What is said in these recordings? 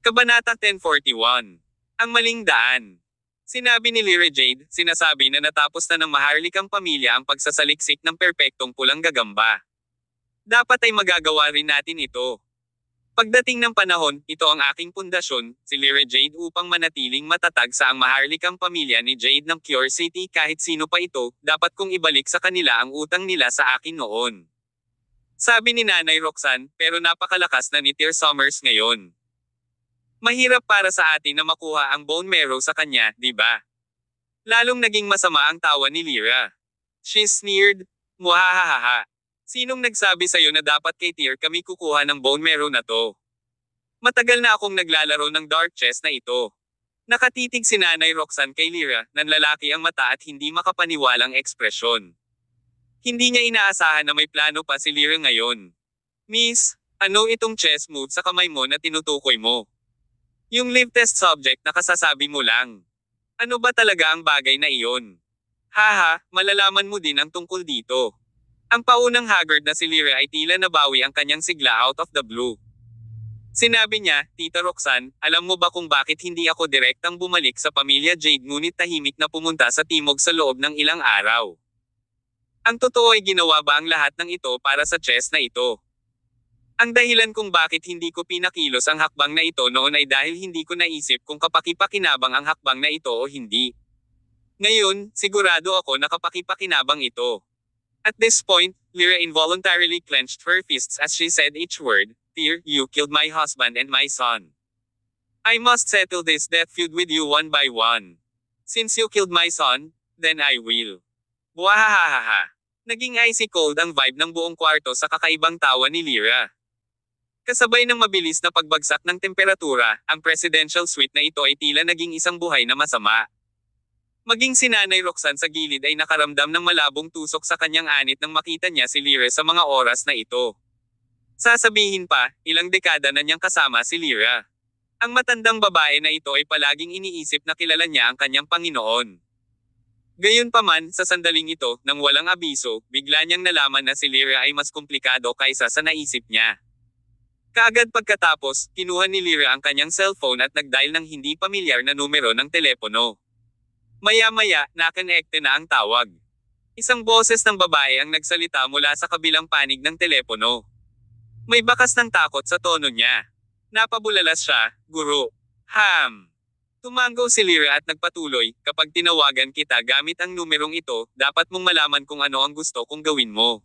Kabanata 1041. Ang maling daan. Sinabi ni Lyra Jade, sinasabi na natapos na ng maharlikang pamilya ang pagsasaliksik ng perpektong pulang gagamba. Dapat ay magagawa rin natin ito. Pagdating ng panahon, ito ang aking pundasyon, si Lyra Jade upang manatiling matatag sa ang maharlikang pamilya ni Jade ng Cure City kahit sino pa ito, dapat kong ibalik sa kanila ang utang nila sa akin noon. Sabi ni Nanay Roxanne, pero napakalakas na ni Tear Summers ngayon. Mahirap para sa atin na makuha ang bone marrow sa kanya, di ba? Lalong naging masama ang tawa ni Lyra. She sneered, muhahahaha. Sinong nagsabi sa'yo na dapat kay Tear kami kukuha ng bone marrow na to? Matagal na akong naglalaro ng dark chess na ito. Nakatitig si Nanay Roxanne kay Lyra, nanlalaki ang mata at hindi makapaniwalang ekspresyon. Hindi niya inaasahan na may plano pa si Lyra ngayon. Miss, ano itong chess move sa kamay mo na tinutukoy mo? Yung live test subject na kasasabi mo lang. Ano ba talaga ang bagay na iyon? Haha, malalaman mo din ang tungkol dito. Ang paunang haggard na si Lyra ay tila nabawi ang kanyang sigla out of the blue. Sinabi niya, Tita Roxanne, alam mo ba kung bakit hindi ako direktang bumalik sa pamilya Jade ngunit tahimik na pumunta sa timog sa loob ng ilang araw? Ang totoo ay ginawa ba ang lahat ng ito para sa chess na ito? Ang dahilan kung bakit hindi ko pinakilos ang hakbang na ito noon ay dahil hindi ko naisip kung kapakipakinabang ang hakbang na ito o hindi. Ngayon, sigurado ako na kapakipakinabang ito. At this point, Lyra involuntarily clenched her fists as she said each word, Tear, you killed my husband and my son. I must settle this death feud with you one by one. Since you killed my son, then I will. Buhahahaha. Naging icy cold ang vibe ng buong kwarto sa kakaibang tawa ni Lyra. Kasabay ng mabilis na pagbagsak ng temperatura, ang presidential suite na ito ay tila naging isang buhay na masama. Maging si Nanay Roxanne sa gilid ay nakaramdam ng malabong tusok sa kanyang anit nang makita niya si Lyra sa mga oras na ito. Sasabihin pa, ilang dekada na niyang kasama si Lyra. Ang matandang babae na ito ay palaging iniisip na kilala niya ang kanyang Panginoon. Gayunpaman, sa sandaling ito, nang walang abiso, bigla niyang nalaman na si Lyra ay mas komplikado kaysa sa naisip niya. Kaagad pagkatapos, kinuha ni Lyra ang kanyang cellphone at nag-dial ng hindi pamilyar na numero ng telepono. Maya-maya, nakonekte na ang tawag. Isang boses ng babae ang nagsalita mula sa kabilang panig ng telepono. May bakas ng takot sa tono niya. Napabulalas siya, Guro. Tumango si Lyra at nagpatuloy, kapag tinawagan kita gamit ang numerong ito, dapat mong malaman kung ano ang gusto kong gawin mo.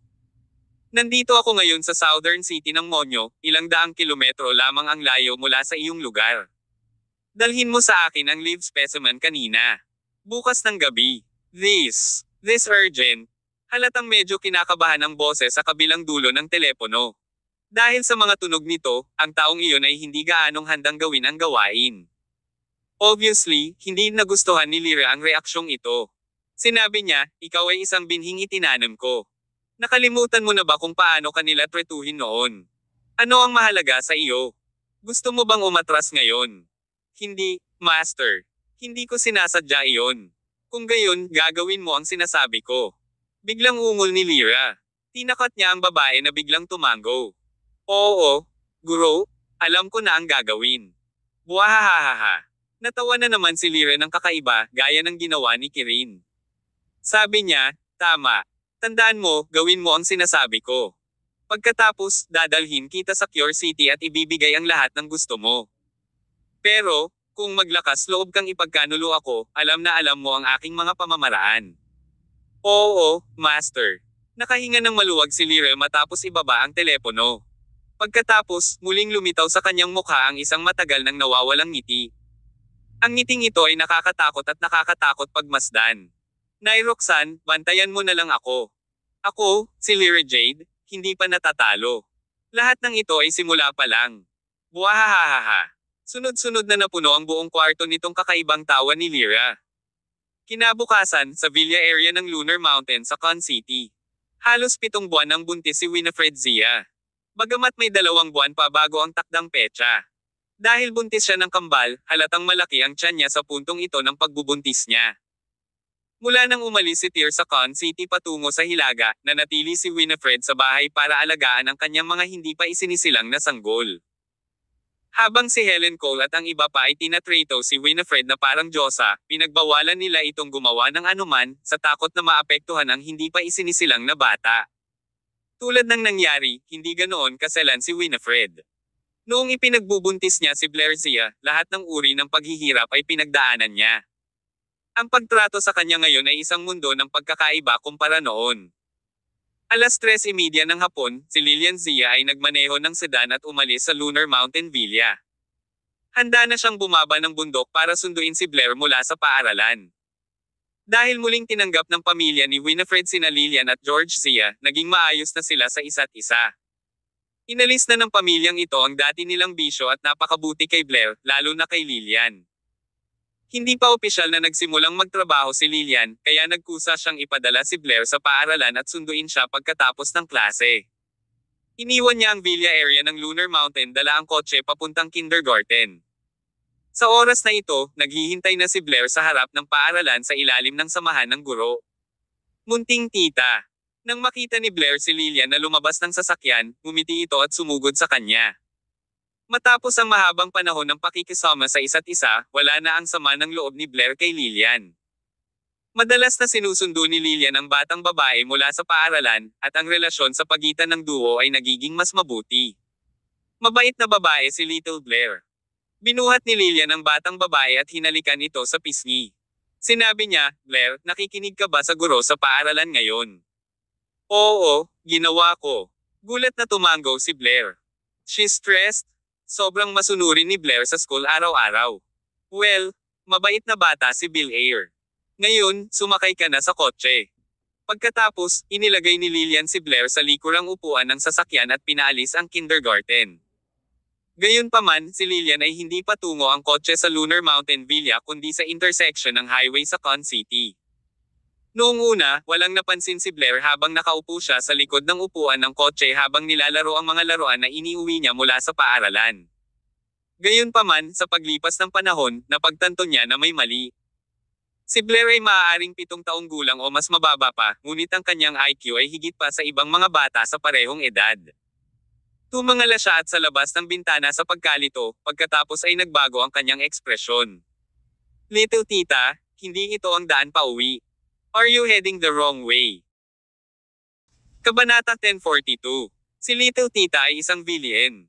Nandito ako ngayon sa southern city ng Monyo, ilang daang kilometro lamang ang layo mula sa iyong lugar. Dalhin mo sa akin ang live specimen kanina. Bukas ng gabi. This urgent. Halatang medyo kinakabahan ang boses sa kabilang dulo ng telepono. Dahil sa mga tunog nito, ang taong iyon ay hindi gaanong handang gawin ang gawain. Obviously, hindi nagustuhan ni Lyra ang reaksyong ito. Sinabi niya, ikaw ay isang binhing itinanam ko. Nakalimutan mo na ba kung paano kanila tretuhin noon? Ano ang mahalaga sa iyo? Gusto mo bang umatras ngayon? Hindi, Master. Hindi ko sinasadya iyon. Kung gayon, gagawin mo ang sinasabi ko. Biglang ungol ni Lyra. Tinakat niya ang babae na biglang tumango. Oo, Guro, alam ko na ang gagawin. Buhahahaha. Natawa na naman si Lyra ng kakaiba, gaya ng ginawa ni Kirin. Sabi niya, tama. Tandaan mo, gawin mo ang sinasabi ko. Pagkatapos, dadalhin kita sa Cure City at ibibigay ang lahat ng gusto mo. Pero, kung maglakas loob kang ipagkanulo ako, alam na alam mo ang aking mga pamamaraan. Oo, Master. Nakahinga ng maluwag si Lyra matapos ibaba ang telepono. Pagkatapos, muling lumitaw sa kanyang mukha ang isang matagal nang nawawalang ngiti. Ang ngiting ito ay nakakatakot at nakakatakot pagmasdan. Nay Roxanne, bantayan mo na lang ako. Ako, si Lyra Jade, hindi pa natatalo. Lahat ng ito ay simula pa lang. Buhahahaha. Sunod-sunod na napuno ang buong kwarto nitong kakaibang tawa ni Lyra. Kinabukasan, sa villa area ng Lunar Mountain sa Con City. Halos 7 buwan ang buntis si Winifred Zia. Bagamat may 2 buwan pa bago ang takdang petsa. Dahil buntis siya ng kambal, halatang malaki ang tiyan niya sa puntong ito ng pagbubuntis niya. Mula nang umalis si Tear sa Con City patungo sa Hilaga, nanatili si Winifred sa bahay para alagaan ang kanyang mga hindi pa isinisilang na sanggol. Habang si Helen Cole at ang iba pa ay tinatrato si Winifred na parang diyosa, pinagbawalan nila itong gumawa ng anuman, sa takot na maapektuhan ang hindi pa isinisilang na bata. Tulad ng nangyari, hindi ganoon kaselan si Winifred. Noong ipinagbubuntis niya si Blair Zia, lahat ng uri ng paghihirap ay pinagdaanan niya. Ang pagtrato sa kanya ngayon ay isang mundo ng pagkakaiba kumpara noon. Alas 3:30 ng hapon, si Lillian Zia ay nagmaneho ng sedan at umalis sa Lunar Mountain Villa. Handa na siyang bumaba ng bundok para sunduin si Blair mula sa paaralan. Dahil muling tinanggap ng pamilya ni Winifred sina Lillian at George Zia, naging maayos na sila sa isa't isa. Inalis na ng pamilyang ito ang dati nilang bisyo at napakabuti kay Blair, lalo na kay Lillian. Hindi pa opisyal na nagsimulang magtrabaho si Lillian, kaya nagkusa siyang ipadala si Blair sa paaralan at sunduin siya pagkatapos ng klase. Iniwan niya ang villa area ng Lunar Mountain dala ang kotse papuntang kindergarten. Sa oras na ito, naghihintay na si Blair sa harap ng paaralan sa ilalim ng samahan ng guro. Munting tita. Nang makita ni Blair si Lillian na lumabas ng sasakyan, ngumiti ito at sumugod sa kanya. Matapos ang mahabang panahon ng pakikisama sa isa't isa, wala na ang sama ng loob ni Blair kay Lillian. Madalas na sinusundo ni Lillian ang batang babae mula sa paaralan, at ang relasyon sa pagitan ng duo ay nagiging mas mabuti. Mabait na babae si Little Blair. Binuhat ni Lillian ang batang babae at hinalikan ito sa pisngi. Sinabi niya, "Blair, nakikinig ka ba sa guro sa paaralan ngayon?" "Oo, ginawa ko." Gulat na tumango si Blair. "She's stressed?" Sobrang masunurin ni Blair sa school araw-araw. "Well, mabait na bata si Bill Ayer. Ngayon, sumakay ka na sa kotse." Pagkatapos, inilagay ni Lillian si Blair sa likurang upuan ng sasakyan at pinaalis ang kindergarten. Gayunpaman, si Lillian ay hindi patungo ang kotse sa Lunar Mountain Villa kundi sa intersection ng highway sa Con City. Noong una, walang napansin si Blair habang nakaupo siya sa likod ng upuan ng kotse habang nilalaro ang mga laruan na iniuwi niya mula sa paaralan. Gayunpaman, sa paglipas ng panahon, napagtanto niya na may mali. Si Blair ay maaaring 7 taong gulang o mas mababa pa, ngunit ang kanyang IQ ay higit pa sa ibang mga bata sa parehong edad. Tumangala siya at sa labas ng bintana sa pagkalito, pagkatapos ay nagbago ang kanyang ekspresyon. "Little tita, hindi ito ang daan pa uwi. Are you heading the wrong way?" Kabanata 1042. Si Little Tita ay isang villain.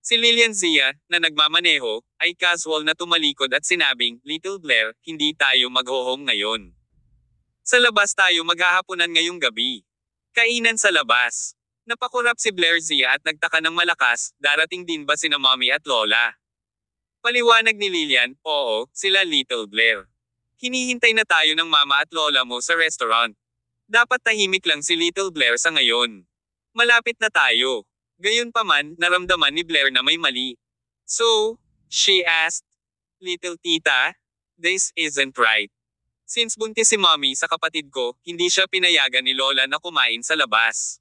Si Lillian Zia, na nagmamaneho, ay casual na tumalikod at sinabing, "Little Blair, hindi tayo mag-ho-home ngayon. Sa labas tayo maghahapunan ngayong gabi. Kainan sa labas." Napakurap si Blair Zia at nagtaka ng malakas, darating din ba sina mommy at lola? Paliwanag ni Lillian, "Oo, sila Little Blair. Hinihintay na tayo ng mama at lola mo sa restaurant. Dapat tahimik lang si Little Blair sa ngayon. Malapit na tayo." Gayunpaman, naramdaman ni Blair na may mali. "So," she asked, "Little tita, this isn't right. Since buntis si mommy sa kapatid ko, hindi siya pinayagan ni lola na kumain sa labas.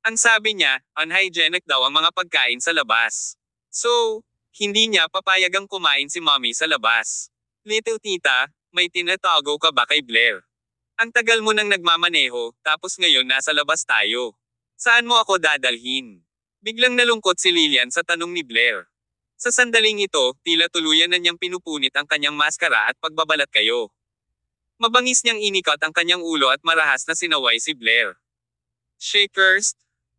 Ang sabi niya, unhygienic daw ang mga pagkain sa labas. So, hindi niya papayagang kumain si mommy sa labas. Little tita, may tinatago ka ba kay Blair? Ang tagal mo nang nagmamaneho, tapos ngayon nasa labas tayo. Saan mo ako dadalhin?" Biglang nalungkot si Lillian sa tanong ni Blair. Sa sandaling ito, tila tuluyan na niyang pinupunit ang kanyang maskara at pagbabalat kayo. Mabangis niyang inikat ang kanyang ulo at marahas na sinaway si Blair. She cursed.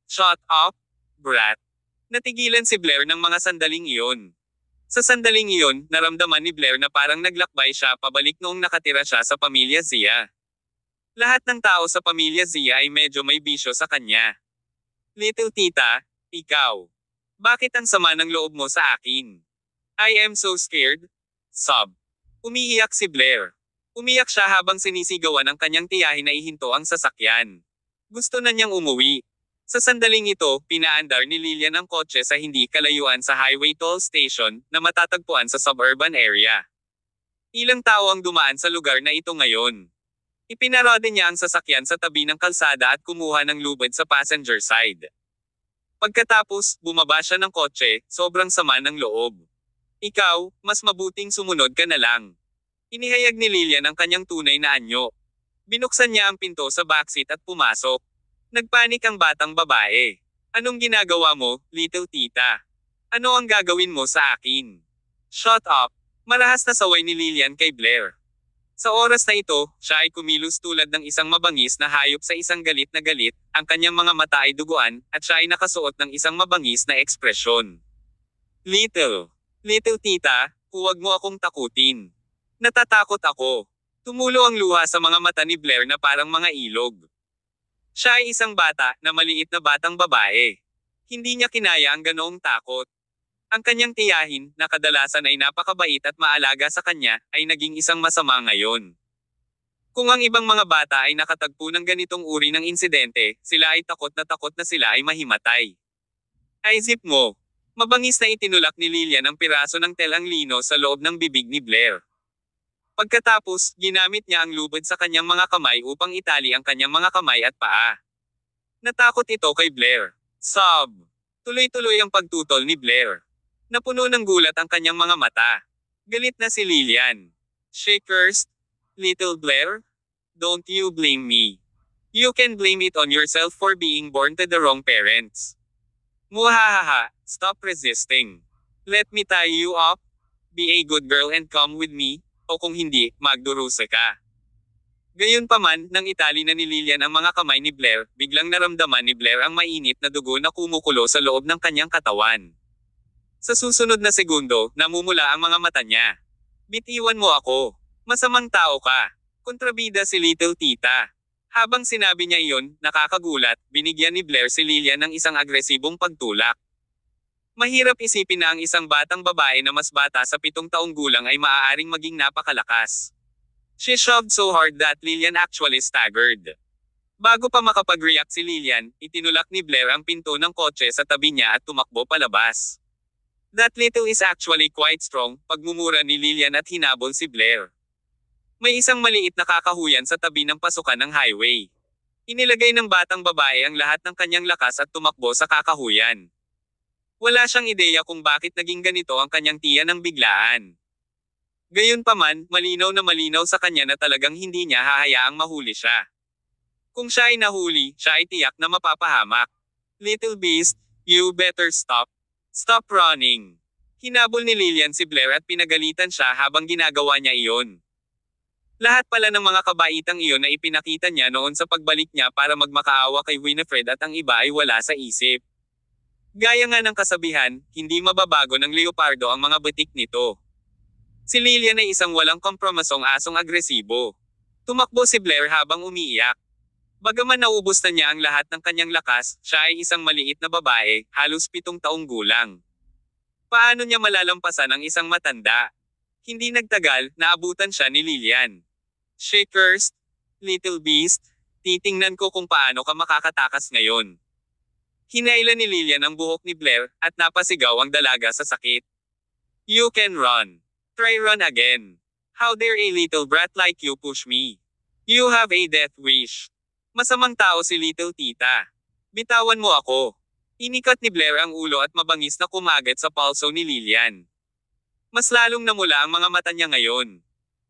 "Shut up, brat." Natigilan si Blair ng mga sandaling iyon. Sa sandaling iyon, naramdaman ni Blair na parang naglakbay siya pabalik noong nakatira siya sa pamilya Zia. Lahat ng tao sa pamilya Zia ay medyo may bisyo sa kanya. "Little tita, ikaw. Bakit ang sama ng loob mo sa akin? I am so scared." Sob. Umiiyak si Blair. Umiyak siya habang sinisigawan ang kanyang tiyahin na ihinto ang sasakyan. Gusto na niyang umuwi. Sa sandaling ito, pinaandar ni Lillian ang kotse sa hindi kalayuan sa highway toll station na matatagpuan sa suburban area. Ilang tao ang dumaan sa lugar na ito ngayon. Ipinarode niya ang sasakyan sa tabi ng kalsada at kumuha ng lubid sa passenger side. Pagkatapos, bumaba siya ng kotse, sobrang sama ng loob. "Ikaw, mas mabuting sumunod ka na lang." Inihayag ni Lillian ang kanyang tunay na anyo. Binuksan niya ang pinto sa backseat at pumasok. Nagpanik ang batang babae. "Anong ginagawa mo, little tita? Ano ang gagawin mo sa akin? Shut up! Marahas na saway ni Lillian kay Blair. Sa oras na ito, siya ay kumilos tulad ng isang mabangis na hayop sa isang galit na galit, ang kanyang mga mata ay duguan, at siya ay nakasuot ng isang mabangis na ekspresyon. Little tita, huwag mo akong takutin. Natatakot ako. Tumulo ang luha sa mga mata ni Blair na parang mga ilog. Siya ay isang bata, na maliit na batang babae. Hindi niya kinaya ang ganoong takot. Ang kanyang tiyahin, na kadalasan ay napakabait at maalaga sa kanya, ay naging isang masama ngayon. Kung ang ibang mga bata ay nakatagpo ng ganitong uri ng insidente, sila ay takot na sila ay mahimatay. Isip mo, mabangis na itinulak ni Lillian ang piraso ng telang lino sa loob ng bibig ni Blair. Pagkatapos, ginamit niya ang lubid sa kanyang mga kamay upang itali ang kanyang mga kamay at paa. Natakot ito kay Blair. Sob! Tuloy-tuloy ang pagtutol ni Blair. Napuno ng gulat ang kanyang mga mata. Galit na si Lillian. She cursed, "Little Blair? Don't you blame me. You can blame it on yourself for being born to the wrong parents. Muhahaha, stop resisting. Let me tie you up. Be a good girl and come with me, o kung hindi, magdurusa ka." Gayunpaman, nang itali na ni Lillian ang mga kamay ni Blair, biglang naramdaman ni Blair ang mainit na dugo na kumukulo sa loob ng kanyang katawan. Sa susunod na segundo, namumula ang mga mata niya. "Bitiwan mo ako. Masamang tao ka." Kontrabida si Little Tita. Habang sinabi niya iyon, nakakagulat, binigyan ni Blair si Lillian ng isang agresibong pagtulak. Mahirap isipin na ang isang batang babae na mas bata sa 7 taong gulang ay maaaring maging napakalakas. She shoved so hard that Lillian actually staggered. Bago pa makapag-react si Lillian, itinulak ni Blair ang pinto ng kotse sa tabi niya at tumakbo palabas. "That little is actually quite strong," pagmumura ni Lillian at hinabol si Blair. May isang maliit na kakahuyan sa tabi ng pasukan ng highway. Inilagay ng batang babae ang lahat ng kanyang lakas at tumakbo sa kakahuyan. Wala siyang ideya kung bakit naging ganito ang kanyang tiyan ng biglaan. Gayunpaman, malinaw na malinaw sa kanya na talagang hindi niya hahayaang mahuli siya. Kung siya ay nahuli, siya ay tiyak na mapapahamak. "Little beast, you better stop. Stop running." Hinabol ni Lillian si Blair at pinagalitan siya habang ginagawa niya iyon. Lahat pala ng mga kabaitang iyon na ipinakita niya noon sa pagbalik niya para magmakaawa kay Winifred at ang iba ay wala sa isip. Gaya nga ng kasabihan, hindi mababago ng leopardo ang mga batik nito. Si Lillian ay isang walang kompromisong asong agresibo. Tumakbo si Blair habang umiiyak. Bagaman naubos na niya ang lahat ng kanyang lakas, siya ay isang maliit na babae, halos 7 taong gulang. Paano niya malalampasan ang isang matanda? Hindi nagtagal, naabutan siya ni Lillian. She cursed, "Little beast, titingnan ko kung paano ka makakatakas ngayon." Hinailan ni Lillian ang buhok ni Blair, at napasigaw ang dalaga sa sakit. "You can run. Try run again. How dare a little brat like you push me? You have a death wish." Masamang tao si Little Tita. "Bitawan mo ako." Inikat ni Blair ang ulo at mabangis na kumagat sa palso ni Lillian. Mas lalong namula ang mga mata niya ngayon.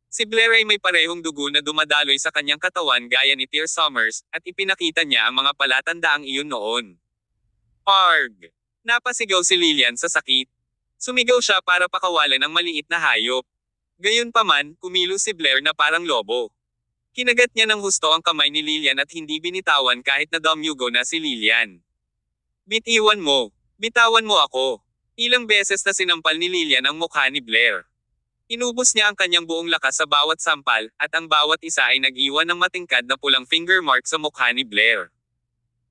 Si Blair ay may parehong dugo na dumadaloy sa kanyang katawan gaya ni Tear Summers, at ipinakita niya ang mga palatandaang iyon noon. "Arg!" Napasigaw si Lillian sa sakit. Sumigaw siya para pakawalan ang maliit na hayop. Gayunpaman, kumilos si Blair na parang lobo. Kinagat niya ng husto ang kamay ni Lillian at hindi binitawan kahit na damyugo na si Lillian. "Bitiwan mo. Bitawan mo ako." Ilang beses na sinampal ni Lillian ang mukha ni Blair. Inubos niya ang kanyang buong lakas sa bawat sampal, at ang bawat isa ay nag-iwan ng matingkad na pulang finger mark sa mukha ni Blair.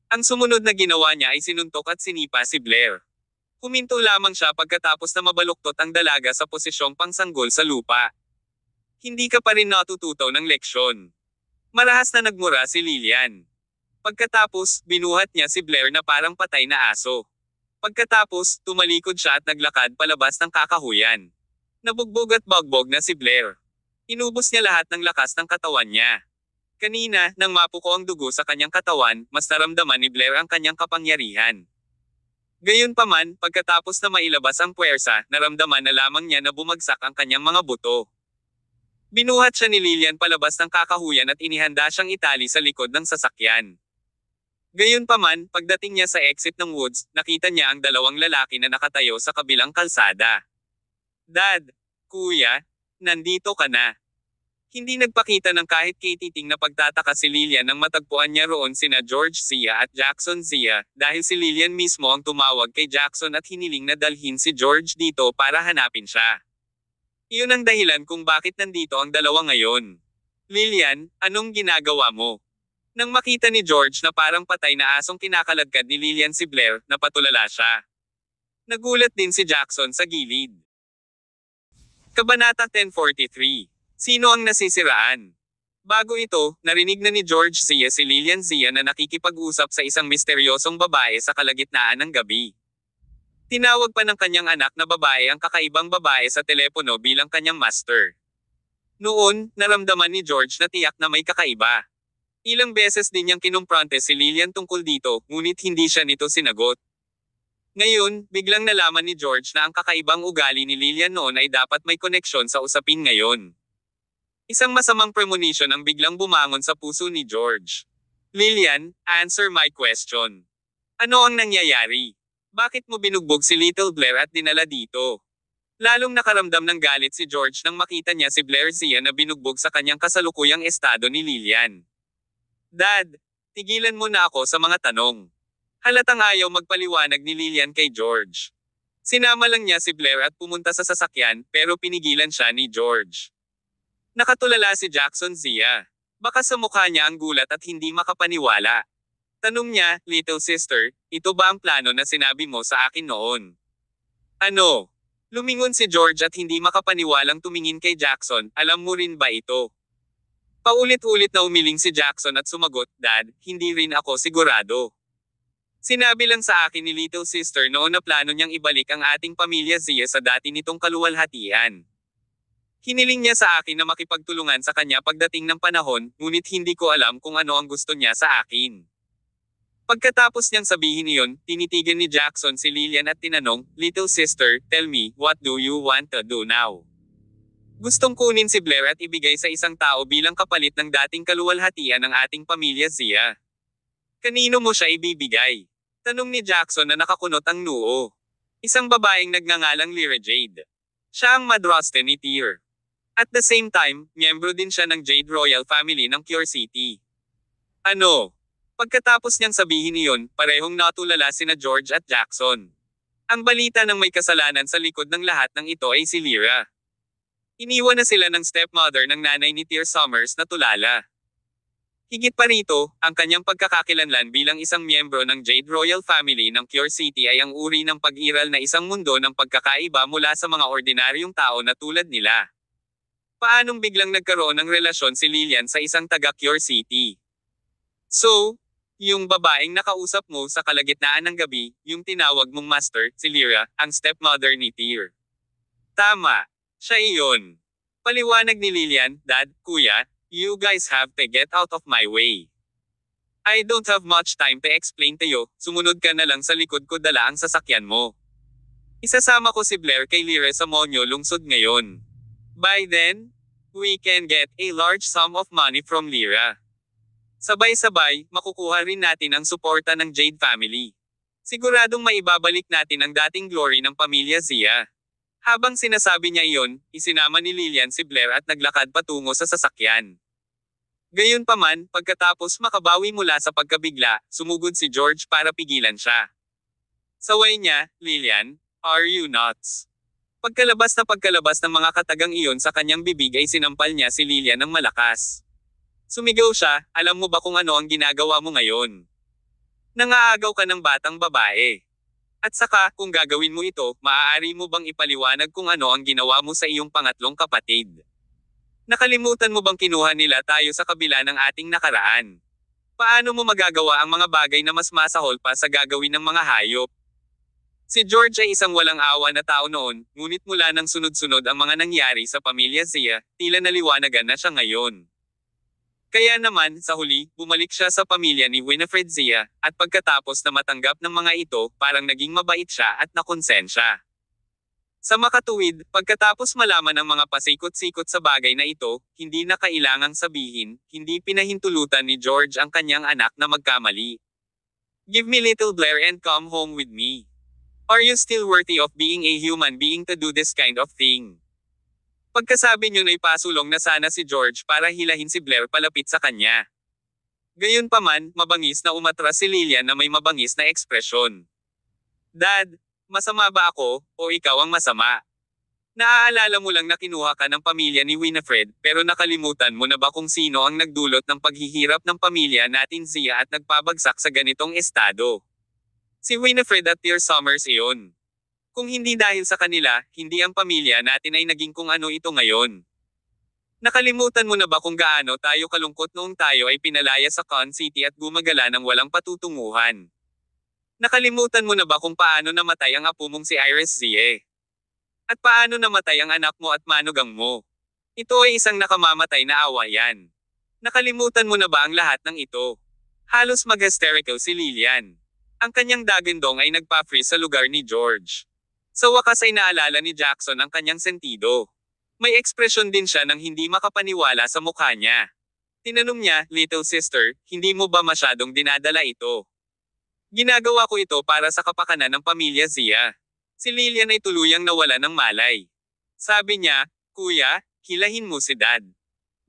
Ang sumunod na ginawa niya ay sinuntok at sinipa si Blair. Huminto lamang siya pagkatapos na mabaluktot ang dalaga sa posisyong pangsanggol sa lupa. "Hindi ka pa rin natututo ng leksyon." Marahas na nagmura si Lillian. Pagkatapos, binuhat niya si Blair na parang patay na aso. Pagkatapos, tumalikod siya at naglakad palabas ng kakahuyan. Nabugbog at bagbog na si Blair. Inubos niya lahat ng lakas ng katawan niya. Kanina, nang mapuko ang dugo sa kanyang katawan, mas naramdaman ni Blair ang kanyang kapangyarihan. Gayunpaman, pagkatapos na mailabas ang puwersa, naramdaman na lamang niya na bumagsak ang kanyang mga buto. Binuhat siya ni Lillian palabas ng kakahuyan at inihanda siyang itali sa likod ng sasakyan. Gayunpaman, pagdating niya sa exit ng woods, nakita niya ang dalawang lalaki na nakatayo sa kabilang kalsada. Dad, kuya, nandito ka na. Hindi nagpakita ng kahit katiting na pagtataka si Lilian nang matagpuan niya roon sina George Zia at Jackson Zia, dahil si Lilian mismo ang tumawag kay Jackson at hiniling na dalhin si George dito para hanapin siya. Iyon ang dahilan kung bakit nandito ang dalawa ngayon. Lilian, anong ginagawa mo? Nang makita ni George na parang patay na asong kinakaladkad ni Lilian si Blair, napatulala siya. Nagulat din si Jackson sa gilid. Kabanata 1043. Sino ang nasisiraan? Bago ito, narinig na ni George Zia si Lilian Zia na nakikipag-usap sa isang misteryosong babae sa kalagitnaan ng gabi. Tinawag pa ng kanyang anak na babae ang kakaibang babae sa telepono bilang kanyang master. Noon, naramdaman ni George na tiyak na may kakaiba. Ilang beses din niyang kinumpronte si Lilian tungkol dito, ngunit hindi siya nito sinagot. Ngayon, biglang nalaman ni George na ang kakaibang ugali ni Lilian noon ay dapat may koneksyon sa usapin ngayon. Isang masamang premonition ang biglang bumangon sa puso ni George. Lilian, answer my question. Ano ang nangyayari? Bakit mo binugbog si Little Blair at dinala dito? Lalong nakaramdam ng galit si George nang makita niya si Blair Zia na binugbog sa kanyang kasalukuyang estado ni Lilian. Dad, tigilan mo na ako sa mga tanong. Halatang ayaw magpaliwanag ni Lilian kay George. Sinama lang niya si Blair at pumunta sa sasakyan, pero pinigilan siya ni George. Nakatulala si Jackson Zia. Baka sa mukha niya ang gulat at hindi makapaniwala. Tanong niya, little sister, ito ba ang plano na sinabi mo sa akin noon? Ano? Lumingon si George at hindi makapaniwalang tumingin kay Jackson, alam mo rin ba ito? Paulit-ulit na umiling si Jackson at sumagot, Dad, hindi rin ako sigurado. Sinabi lang sa akin ni little sister noon na plano niyang ibalik ang ating pamilya Zia sa dati nitong kaluwalhatian. Hiniling niya sa akin na makipagtulungan sa kanya pagdating ng panahon, ngunit hindi ko alam kung ano ang gusto niya sa akin. Pagkatapos niyang sabihin iyon, tinitigan ni Jackson si Lilian at tinanong, Little sister, tell me, what do you want to do now? Gustong kunin si Blair at ibigay sa isang tao bilang kapalit ng dating kaluwalhatian ng ating pamilya Zia. Kanino mo siya ibibigay? Tanong ni Jackson na nakakunot ang noo. Isang babaeng nagngangalang Lyra Jade. Siya ang madraste ni Tyr. At the same time, miyembro din siya ng Jade Royal Family ng Cure City. Ano? Pagkatapos niyang sabihin iyon, parehong natulala sina George at Jackson. Ang balita ng may kasalanan sa likod ng lahat ng ito ay si Lyra. Iniwan na sila ng stepmother ng nanay ni Tyr Summers na tulala. Higit pa rito, ang kanyang pagkakakilanlan bilang isang miyembro ng Jade Royal Family ng Cure City ay ang uri ng pag-iral na isang mundo ng pagkakaiba mula sa mga ordinaryong tao na tulad nila. Paanong biglang nagkaroon ng relasyon si Lilian sa isang taga-Cure City? So, yung babaeng nakausap mo sa kalagitnaan ng gabi, yung tinawag mong master, si Lyra, ang stepmother ni Tyr. Tama. Siya iyon. Paliwanag ni Lilian, Dad, Kuya, you guys have to get out of my way. I don't have much time to explain to you, sumunod ka na lang sa likod ko dala ang sasakyan mo. Isasama ko si Blair kay Lyra sa Monyo lungsod ngayon. By then, we can get a large sum of money from Lyra. Sabay-sabay, makukuha rin natin ang suporta ng Jade family. Siguradong maibabalik natin ang dating glory ng pamilya Zia. Habang sinasabi niya iyon, isinama ni Lilian si Blair at naglakad patungo sa sasakyan. Gayunpaman, pagkatapos makabawi mula sa pagkabigla, sumugod si George para pigilan siya. Saway niya, Lilian, are you nuts? Pagkalabas ng mga katagang iyon sa kanyang bibig ay sinampal niya si Lilian ng malakas. Sumigaw siya, alam mo ba kung ano ang ginagawa mo ngayon? Nangaagaw ka ng batang babae. At saka, kung gagawin mo ito, maaari mo bang ipaliwanag kung ano ang ginawa mo sa iyong pangatlong kapatid? Nakalimutan mo bang kinuha nila tayo sa kabila ng ating nakaraan? Paano mo magagawa ang mga bagay na mas masahol pa sa gagawin ng mga hayop? Si George ay isang walang awa na tao noon, ngunit mula nang sunod-sunod ang mga nangyari sa pamilya Zia, tila naliwanagan na siya ngayon. Kaya naman, sa huli, bumalik siya sa pamilya ni Winifred Zia, at pagkatapos na matanggap ng mga ito, parang naging mabait siya at nakonsensya. Sa makatuwid, pagkatapos malaman ng mga pasikot-sikot sa bagay na ito, hindi na kailangang sabihin, hindi pinahintulutan ni George ang kanyang anak na magkamali. Give me little Blair and come home with me. Are you still worthy of being a human being to do this kind of thing? Pagkasabi niyo ay pasulong na sana si George para hilahin si Blair palapit sa kanya. Gayunpaman, mabangis na umatras si Lillian na may mabangis na ekspresyon. Dad, masama ba ako, o ikaw ang masama? Naaalala mo lang na kinuha ka ng pamilya ni Winifred, pero nakalimutan mo na ba kung sino ang nagdulot ng paghihirap ng pamilya natin Zia at nagpabagsak sa ganitong estado? Si Winifred at Dear Summers iyon. Kung hindi dahil sa kanila, hindi ang pamilya natin ay naging kung ano ito ngayon. Nakalimutan mo na ba kung gaano tayo kalungkot noong tayo ay pinalaya sa Con City at gumagala ng walang patutunguhan? Nakalimutan mo na ba kung paano namatay ang apo mong si Iris Zie? At paano namatay ang anak mo at manugang mo? Ito ay isang nakamamatay na awayan. Nakalimutan mo na ba ang lahat ng ito? Halos mag-hysterical si Lillian. Ang kanyang dagandong ay nagpa-freeze sa lugar ni George. Sa wakas ay naalala ni Jackson ang kanyang sentido. May ekspresyon din siya nang hindi makapaniwala sa mukha niya. Tinanong niya, "Little sister, hindi mo ba masyadong dinadala ito?" "Ginagawa ko ito para sa kapakanan ng pamilya Zia." Si Lillian ay tuluyang nawala ng malay. Sabi niya, "Kuya, hilahin mo si Dad.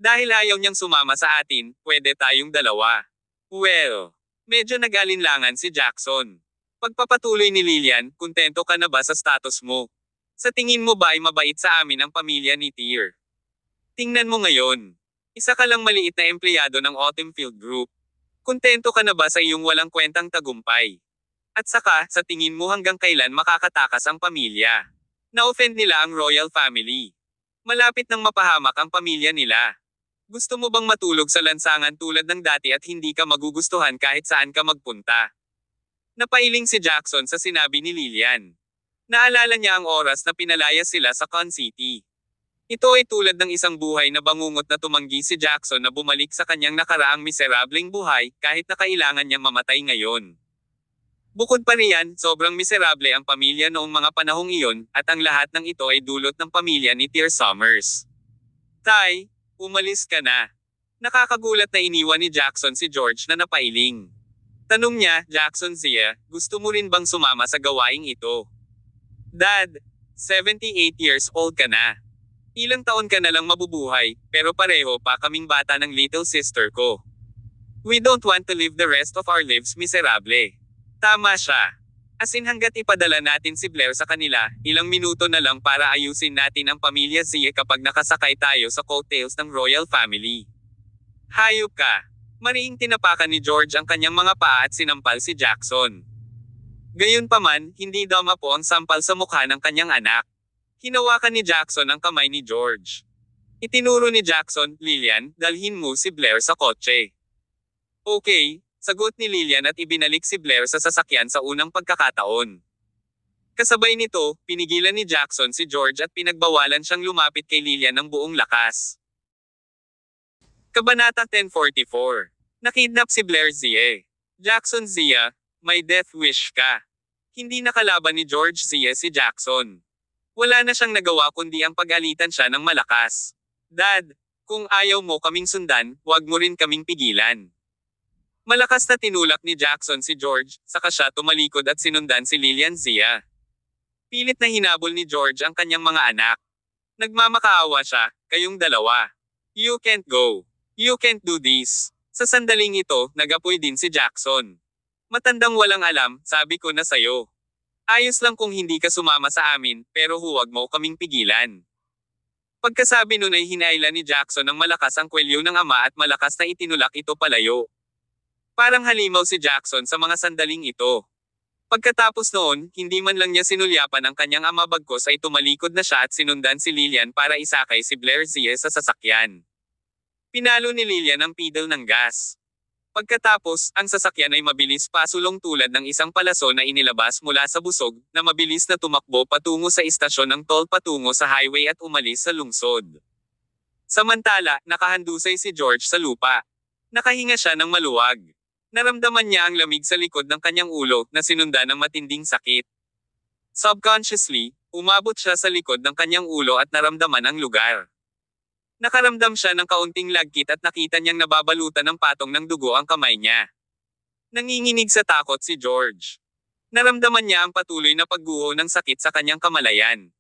Dahil ayaw niyang sumama sa atin, pwede tayong dalawa." Well, medyo nag-alinlangan si Jackson. Pagpapatuloy ni Lillian, "Kontento ka na ba sa status mo? Sa tingin mo ba ay mabait sa amin ang pamilya ni Tyr? Tingnan mo ngayon. Isa ka lang maliit na empleyado ng Autumn Field Group. Kontento ka na ba sa iyong walang kwentang tagumpay? At saka, sa tingin mo hanggang kailan makakatakas ang pamilya? Na-offend nila ang royal family. Malapit nang mapahamak ang pamilya nila. Gusto mo bang matulog sa lansangan tulad ng dati at hindi ka magugustuhan kahit saan ka magpunta?" Napailing si Jackson sa sinabi ni Lillian. Naalala niya ang oras na pinalaya sila sa Con City. Ito ay tulad ng isang buhay na bangungot na tumanggi si Jackson na bumalik sa kanyang nakaraang miserableng buhay kahit na kailangan niyang mamatay ngayon. Bukod pa riyan, sobrang miserable ang pamilya noong mga panahong iyon, at ang lahat ng ito ay dulot ng pamilya ni Tyr Summers. "Tay, umalis ka na." Nakakagulat na iniwan ni Jackson si George na napailing. Tanong niya, "Jackson Zia, gusto mo rin bang sumama sa gawaing ito?" "Dad, 78 years old ka na. Ilang taon ka na lang mabubuhay, pero pareho pa kaming bata ng little sister ko. We don't want to live the rest of our lives miserable." Tama siya. As in hanggat ipadala natin si Blair sa kanila, ilang minuto na lang para ayusin natin ang pamilya Zia kapag nakasakay tayo sa coattails ng royal family. Hayop ka. Mariing tinapakan ni George ang kanyang mga paa at sinampal si Jackson. Gayunpaman, hindi daw mapo ang sampal sa mukha ng kanyang anak. Hinawakan ni Jackson ang kamay ni George. Itinuro ni Jackson, "Lillian, dalhin mo si Blair sa kotse." "Okay," sagot ni Lillian at ibinalik si Blair sa sasakyan sa unang pagkakataon. Kasabay nito, pinigilan ni Jackson si George at pinagbawalan siyang lumapit kay Lillian ng buong lakas. Kabanata 1044. Nakidnap si Blair Zie. Jackson Zia, may death wish ka. Hindi nakalaban ni George Zia si Jackson. Wala na siyang nagawa kundi ang pag-alitan siya ng malakas. "Dad, kung ayaw mo kaming sundan, huwag mo rin kaming pigilan." Malakas na tinulak ni Jackson si George, saka siya tumalikod at sinundan si Lillian Zia. Pilit na hinabol ni George ang kanyang mga anak. Nagmamakaawa siya, "Kayong dalawa. You can't go. You can't do this." Sa sandaling ito, nagapoy din si Jackson. "Matandang walang alam, sabi ko na sayo. Ayos lang kung hindi ka sumama sa amin, pero huwag mo kaming pigilan." Pagkasabi nun ay hinailan ni Jackson ng malakas ang kwelyo ng ama at malakas na itinulak ito palayo. Parang halimaw si Jackson sa mga sandaling ito. Pagkatapos noon, hindi man lang niya sinulyapan ang kanyang ama bagkos ay tumalikod na siya at sinundan si Lillian para isakay si Blair Zie sa sasakyan. Pinalo ni Lillian ang pedal ng gas. Pagkatapos, ang sasakyan ay mabilis pasulong tulad ng isang palaso na inilabas mula sa busog, na mabilis na tumakbo patungo sa istasyon ng toll patungo sa highway at umalis sa lungsod. Samantala, nakahandusay si George sa lupa. Nakahinga siya ng maluwag. Naramdaman niya ang lamig sa likod ng kanyang ulo na sinundan ng matinding sakit. Subconsciously, umabot siya sa likod ng kanyang ulo at naramdaman ang lugar. Nakaramdam siya ng kaunting lagkit at nakita niyang nababalutan ng patong ng dugo ang kamay niya. Nanginginig sa takot si George. Naramdaman niya ang patuloy na pagguho ng sakit sa kanyang kamalayan.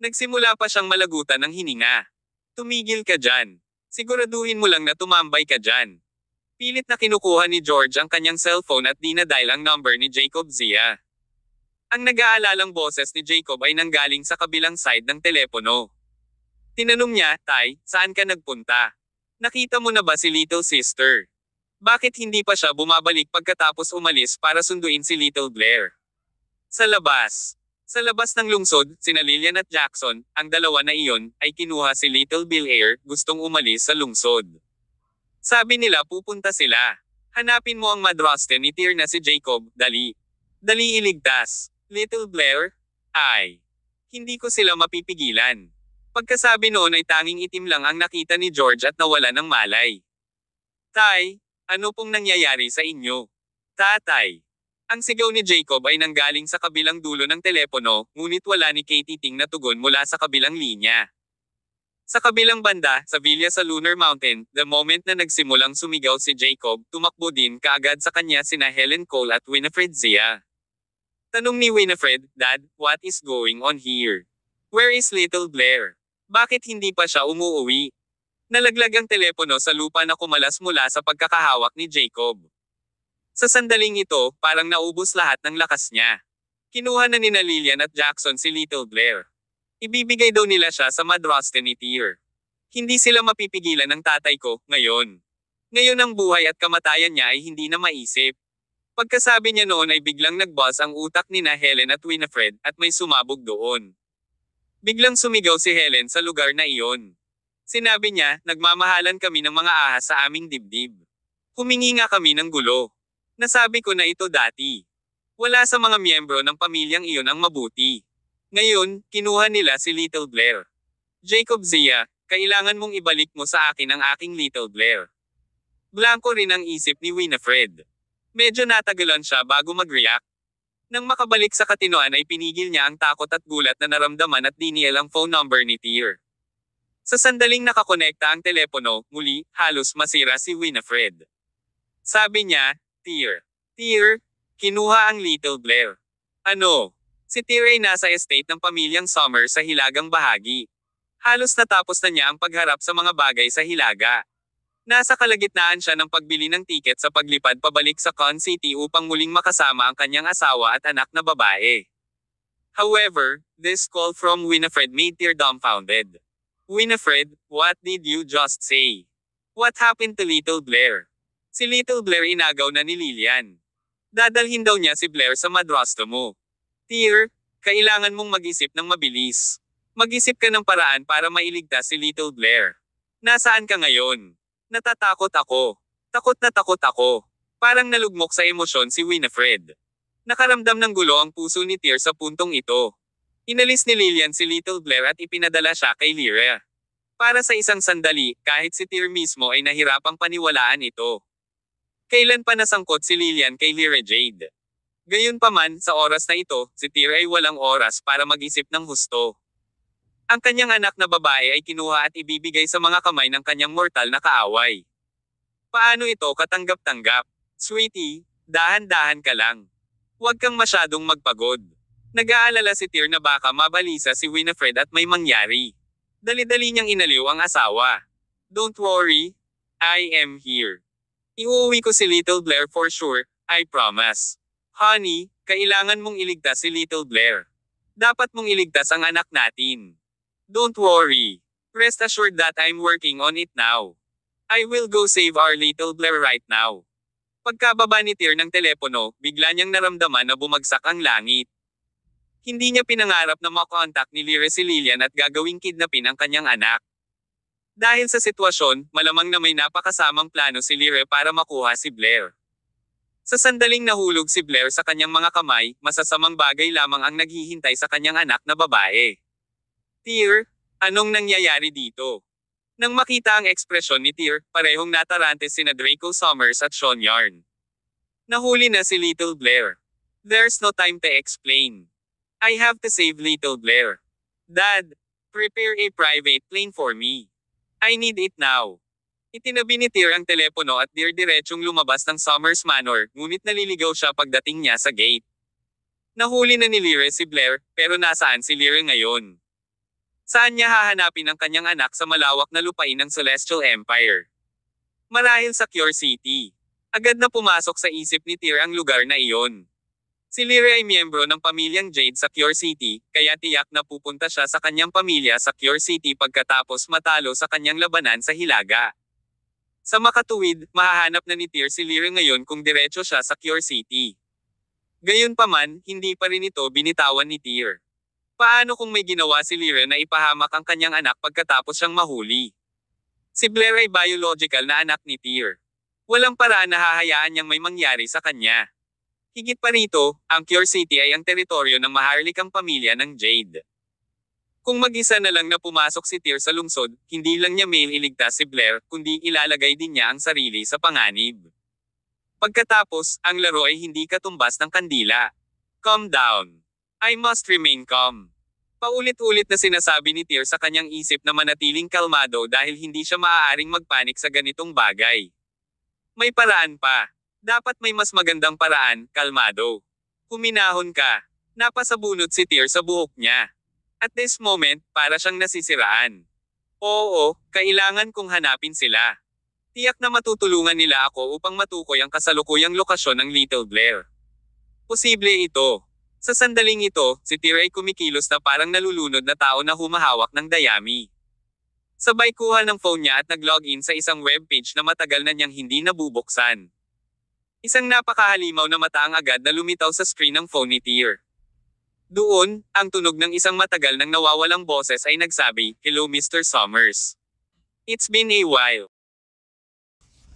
Nagsimula pa siyang malagutan ng hininga. Tumigil ka dyan. Siguraduhin mo lang na tumambay ka dyan. Pilit na kinukuha ni George ang kanyang cellphone at dinadial ang number ni Jacob Zia. Ang nag-aalalang boses ni Jacob ay nanggaling sa kabilang side ng telepono. Tinanong niya, Tay, saan ka nagpunta? Nakita mo na ba si Little Sister? Bakit hindi pa siya bumabalik pagkatapos umalis para sunduin si Little Blair? Sa labas. Sa labas ng lungsod, sina Lillian at Jackson, ang dalawa na iyon, ay kinuha si Little Bill Air, gustong umalis sa lungsod. Sabi nila pupunta sila. Hanapin mo ang madraste ni Tyr na si Jacob, dali. Dali iligtas. Little Blair? Ay. Hindi ko sila mapipigilan. Pagkasabi noon ay tanging itim lang ang nakita ni George at nawala ng malay. Tay, ano pong nangyayari sa inyo? Tatay. Ang sigaw ni Jacob ay nanggaling sa kabilang dulo ng telepono, ngunit wala ni Katie Ting na tugon mula sa kabilang linya. Sa kabilang banda, sa villa sa Lunar Mountain, the moment na nagsimulang sumigaw si Jacob, tumakbo din kaagad sa kanya sina Helen Cole at Winifred Zia. Tanong ni Winifred, Dad, what is going on here? Where is Little Blair? Bakit hindi pa siya umuuwi? Nalaglag ang telepono sa lupa na kumalas mula sa pagkakahawak ni Jacob. Sa sandaling ito, parang naubos lahat ng lakas niya. Kinuha na nina Lillian at Jackson si Little Blair. Ibibigay daw nila siya sa madraste ni Tyr. Hindi sila mapipigilan ng tatay ko, ngayon. Ngayon ang buhay at kamatayan niya ay hindi na maisip. Pagkasabi niya noon ay biglang nagbuzz ang utak nina Helen at Winifred, at may sumabog doon. Biglang sumigaw si Helen sa lugar na iyon. Sinabi niya, nagmamahalan kami ng mga ahas sa aming dibdib. Humingi nga kami ng gulo. Nasabi ko na ito dati. Wala sa mga miyembro ng pamilyang iyon ang mabuti. Ngayon, kinuha nila si Little Blair. Jacob Zia, kailangan mong ibalik mo sa akin ang aking Little Blair. Blanko rin ang isip ni Winifred. Medyo natagalan siya bago mag-react. Nang makabalik sa katinoan ay pinigil niya ang takot at gulat na naramdaman at dinial ang phone number ni Tyr. Sa sandaling nakakonekta ang telepono, muli, halos masira si Winifred. Sabi niya, Tyr, kinuha ang Little Blair. Ano? Si Tyr ay nasa estate ng pamilyang Sommer sa hilagang bahagi. Halos natapos na niya ang pagharap sa mga bagay sa hilaga. Nasa kalagitnaan siya ng pagbili ng tiket sa paglipad pabalik sa Con City upang muling makasama ang kanyang asawa at anak na babae. However, this call from Winifred made Tyr dumbfounded. Winifred, what did you just say? What happened to Little Blair? Si Little Blair inagaw na ni Lillian. Dadalhin daw niya si Blair sa madraste mo. Tyr, kailangan mong mag-isip ng mabilis. Mag-isip ka ng paraan para mailigtas si Little Blair. Nasaan ka ngayon? Natatakot ako. Takot na takot ako. Parang nalugmok sa emosyon si Winifred. Nakaramdam ng gulo ang puso ni Tyr sa puntong ito. Inalis ni Lillian si Little Blair at ipinadala siya kay Lyra. Para sa isang sandali, kahit si Tyr mismo ay nahirapang paniwalaan ito. Kailan pa nasangkot si Lillian kay Lyra Jade? Gayunpaman, sa oras na ito, si Tyr ay walang oras para mag-isip ng husto. Ang kanyang anak na babae ay kinuha at ibibigay sa mga kamay ng kanyang mortal na kaaway. Paano ito katanggap-tanggap? Sweetie, dahan-dahan ka lang. Huwag kang masyadong magpagod. Nag-aalala si Tyr na baka mabalisa si Winifred at may mangyari. Dali-dali niyang inaliw ang asawa. Don't worry, I am here. Iuuwi ko si Little Blair for sure, I promise. Honey, kailangan mong iligtas si Little Blair. Dapat mong iligtas ang anak natin. Don't worry. Rest assured that I'm working on it now. I will go save our Little Blair right now. Pagkababa ni Tyr ng telepono, bigla niyang naramdaman na bumagsak ang langit. Hindi niya pinangarap na makontak ni Lyra si Lillian at gagawing kidnapin ang kanyang anak. Dahil sa sitwasyon, malamang na may napakasamang plano si Lyra para makuha si Blair. Sa sandaling nahulog si Blair sa kanyang mga kamay, masasamang bagay lamang ang naghihintay sa kanyang anak na babae. Tyr, anong nangyayari dito? Nang makita ang ekspresyon ni Tyr, parehong natarante sina Draco Summers at Sean Yarn. Nahuli na si Little Blair. There's no time to explain. I have to save Little Blair. Dad, prepare a private plane for me. I need it now. Itinabi ni Tyr ang telepono at diretsyong lumabas ng Summers Manor, ngunit naliligaw siya pagdating niya sa gate. Nahuli na ni Lyra si Blair, pero nasaan si Lyra ngayon? Saan niya hahanapin ang kanyang anak sa malawak na lupain ng Celestial Empire? Marahil sa Cure City. Agad na pumasok sa isip ni Tyr ang lugar na iyon. Si Lyra ay miyembro ng pamilyang Jade sa Cure City, kaya tiyak na pupunta siya sa kanyang pamilya sa Cure City pagkatapos matalo sa kanyang labanan sa Hilaga. Sa makatuwid, mahahanap na ni Tyr si Lyra ngayon kung diretso siya sa Cure City. Gayunpaman, hindi pa rin ito binitawan ni Tyr. Paano kung may ginawa si Lyra na ipahamak ang kanyang anak pagkatapos siyang mahuli? Si Blair ay biological na anak ni Tyr. Walang paraan na hahayaan niyang may mangyari sa kanya. Higit pa rito, ang Cure City ay ang teritoryo ng maharlikang pamilya ng Jade. Kung mag-isa na lang na pumasok si Tyr sa lungsod, hindi lang niya may iligtas si Blair, kundi ilalagay din niya ang sarili sa panganib. Pagkatapos, ang laro ay hindi katumbas ng kandila. Calm down. I must remain calm. Paulit-ulit na sinasabi ni Tyr sa kanyang isip na manatiling kalmado dahil hindi siya maaaring magpanik sa ganitong bagay. May paraan pa. Dapat may mas magandang paraan, kalmado. Huminahon ka. Napasabunot si Tyr sa buhok niya. At this moment, para siyang nasisiraan. Oo, kailangan kong hanapin sila. Tiyak na matutulungan nila ako upang matukoy ang kasalukuyang lokasyon ng Little Blair. Posible ito. Sa sandaling ito, si Tyr ay kumikilos na parang nalulunod na tao na humahawak ng dayami. Sabay kuha ng phone niya at nag-login sa isang webpage na matagal na niyang hindi nabubuksan. Isang napakahalimaw na mata ang agad na lumitaw sa screen ng phone ni Tyr. Doon, ang tunog ng isang matagal nang nawawalang boses ay nagsabi, "Hello Mr. Summers. It's been a while."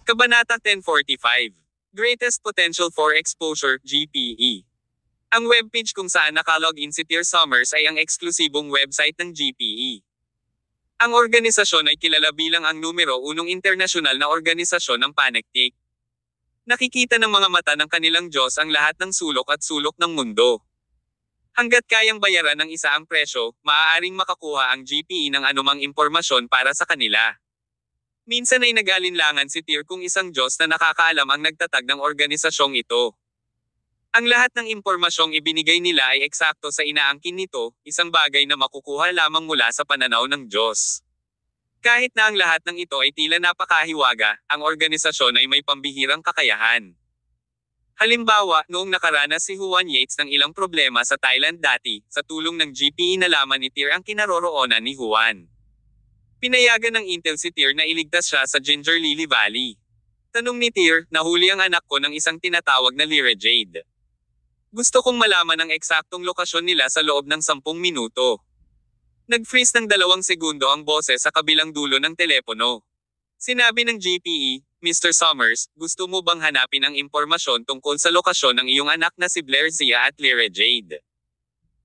Kabanata 1045. Greatest Potential for Exposure, GPE. Ang webpage kung saan nakalogin si Tyr Summers ay ang eksklusibong website ng GPE. Ang organisasyon ay kilala bilang ang numero 1 internasyonal na organisasyon ng Panektik. Nakikita ng mga mata ng kanilang Diyos ang lahat ng sulok at sulok ng mundo. Hanggat kayang bayaran ng isa ang presyo, maaaring makakuha ang GPE ng anumang impormasyon para sa kanila. Minsan ay nag-alinlangan si Tyr kung isang Diyos na nakakaalam ang nagtatag ng organisasyong ito. Ang lahat ng impormasyong ibinigay nila ay eksakto sa inaangkin nito, isang bagay na makukuha lamang mula sa pananaw ng Diyos. Kahit na ang lahat ng ito ay tila napakahiwaga, ang organisasyon ay may pambihirang kakayahan. Halimbawa, noong nakaranas si Juan Yates ng ilang problema sa Thailand dati, sa tulong ng GPE nalaman ni Tyr ang kinaroroonan ni Juan. Pinayagan ng Intel si Tyr na iligtas siya sa Ginger Lily Valley. Tanong ni Tyr, "Nahuli ang anak ko ng isang tinatawag na Lyra Jade. Gusto kong malaman ang eksaktong lokasyon nila sa loob ng 10 minuto." Nag-freeze ng 2 segundo ang boses sa kabilang dulo ng telepono. Sinabi ng GPE, "Mr. Summers, gusto mo bang hanapin ang impormasyon tungkol sa lokasyon ng iyong anak na si Blair Zia at Lyra Jade?"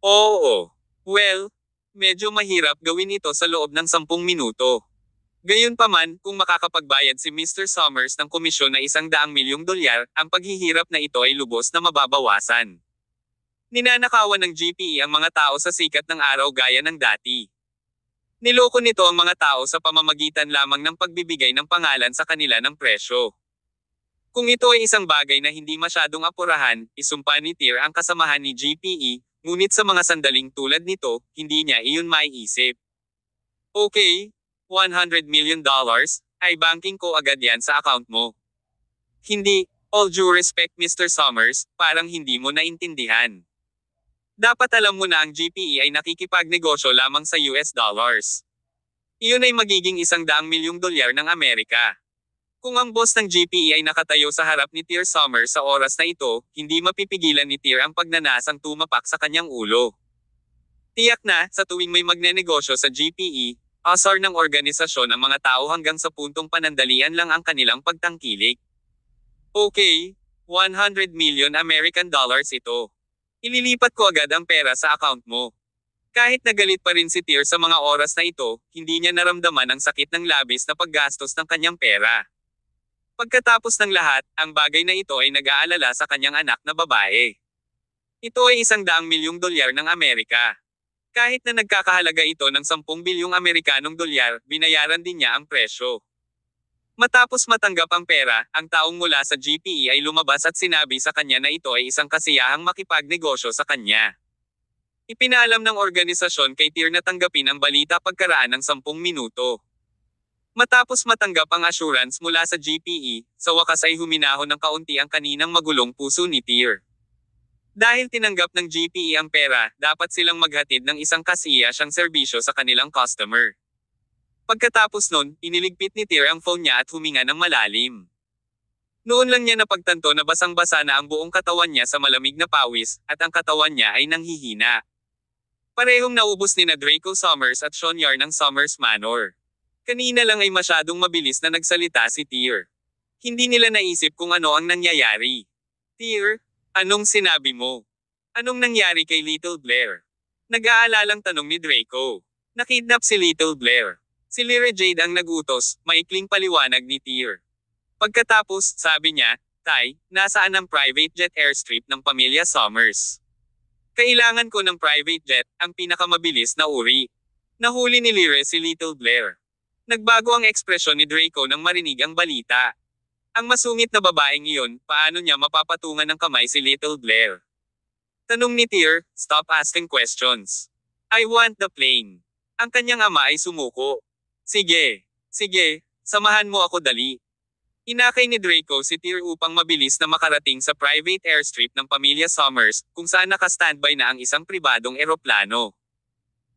"Oo. Well, medyo mahirap gawin ito sa loob ng 10 minuto. Gayunpaman, kung makakapagbayad si Mr. Summers ng komisyon na $100 milyong, ang paghihirap na ito ay lubos na mababawasan." Ninanakawan ng GPE ang mga tao sa sikat ng araw gaya ng dati. Niloko nito ang mga tao sa pamamagitan lamang ng pagbibigay ng pangalan sa kanila ng presyo. Kung ito ay isang bagay na hindi masyadong apurahan, isumpa ni Tyr ang kasamahan ni GPE, ngunit sa mga sandaling tulad nito, hindi niya iyon maiisip. "Okay, $100 million, ay banking ko agad yan sa account mo." "Hindi, all due respect Mr. Summers, parang hindi mo naintindihan. Dapat alam mo na ang GPE ay nakikipagnegosyo lamang sa US dollars. Iyon ay magiging $100 milyong ng Amerika. Kung ang boss ng GPE ay nakatayo sa harap ni Tyr Summers sa oras na ito, hindi mapipigilan ni Tyr ang pagnanasang tumapak sa kanyang ulo. Tiyak na, sa tuwing may magnenegosyo sa GPE, asar ng organisasyon ang mga tao hanggang sa puntong panandalian lang ang kanilang pagtangkilik. "Okay, $100 million ito. Ililipat ko agad ang pera sa account mo." Kahit nagalit pa rin si Tyr sa mga oras na ito, hindi niya naramdaman ang sakit ng labis na paggastos ng kanyang pera. Pagkatapos ng lahat, ang bagay na ito ay nag-aalala sa kanyang anak na babae. Ito ay $100 milyong ng Amerika. Kahit na nagkakahalaga ito ng 10 bilyong Amerikanong dolyar, binayaran din niya ang presyo. Matapos matanggap ang pera, ang taong mula sa GPE ay lumabas at sinabi sa kanya na ito ay isang kasiyahang makipagnegosyo sa kanya. Ipinaalam ng organisasyon kay Tyr na tanggapin ang balita pagkaraan ng 10 minuto. Matapos matanggap ang assurance mula sa GPE, sa wakas ay huminahon ng kaunti ang kaninang magulong puso ni Tyr. Dahil tinanggap ng GPE ang pera, dapat silang maghatid ng isang kasiyasyang serbisyo sa kanilang customer. Pagkatapos nun, iniligpit ni Tyr ang phone niya at huminga ng malalim. Noon lang niya napagtanto na basang-basa na ang buong katawan niya sa malamig na pawis, at ang katawan niya ay nanghihina. Parehong naubos ni na Draco Summers at Sean Yar ng Summers Manor. Kanina lang ay masyadong mabilis na nagsalita si Tyr. Hindi nila naisip kung ano ang nangyayari. Tyr, anong sinabi mo? Anong nangyari kay Little Blair? Nag-aalalang tanong ni Draco. Nakidnap si Little Blair. Si Lyra Jade ang nagutos, maikling paliwanag ni Tyr. Pagkatapos, sabi niya, Tay, nasaan ang private jet airstrip ng pamilya Summers? Kailangan ko ng private jet, ang pinakamabilis na uri. Nahuli ni Lyra si Little Blair. Nagbago ang ekspresyon ni Draco nang marinig ang balita. Ang masungit na babaeng iyon, paano niya mapapatungan ng kamay si Little Blair? Tanong ni Tyr, stop asking questions. I want the plane. Ang kanyang ama ay sumuko. Sige, samahan mo ako dali. Inakay ni Draco si Tyr upang mabilis na makarating sa private airstrip ng pamilya Summers, kung saan naka-standby na ang isang pribadong eroplano.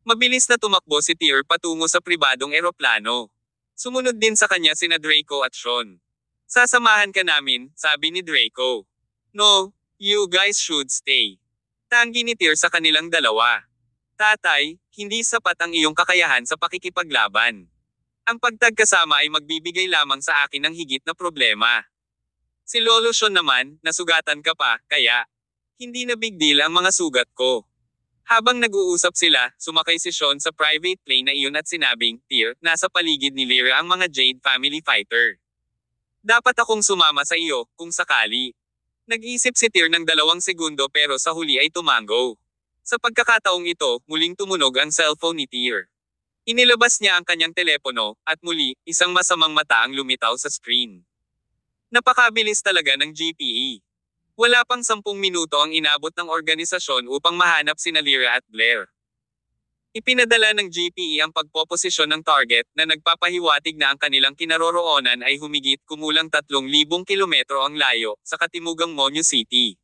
Mabilis na tumakbo si Tyr patungo sa pribadong eroplano. Sumunod din sa kanya sina Draco at Sean. Sasamahan ka namin, sabi ni Draco. No, you guys should stay. Tanggi ni Tyr sa kanilang dalawa. Tatay, hindi sapat ang iyong kakayahan sa pakikipaglaban. Ang pagtagkasama ay magbibigay lamang sa akin ng higit na problema. Si Lolo Sean naman, nasugatan ka pa, kaya hindi na big deal ang mga sugat ko. Habang nag-uusap sila, sumakay si Sean sa private plane na iyon at sinabing, Tyr, nasa paligid ni Lyra ang mga Jade family fighter. Dapat akong sumama sa iyo, kung sakali. Nag-isip si Tyr ng 2 segundo pero sa huli ay tumango. Sa pagkakataong ito, muling tumunog ang cellphone ni Tyr. Inilabas niya ang kanyang telepono, at muli, isang masamang mata ang lumitaw sa screen. Napakabilis talaga ng GPE. Wala pang 10 minuto ang inabot ng organisasyon upang mahanap sina Lyra at Blair. Ipinadala ng GPE ang pagpoposisyon ng target na nagpapahiwatig na ang kanilang kinaroroonan ay humigit kumulang 3,000 kilometro ang layo, sa katimugang Monyo City.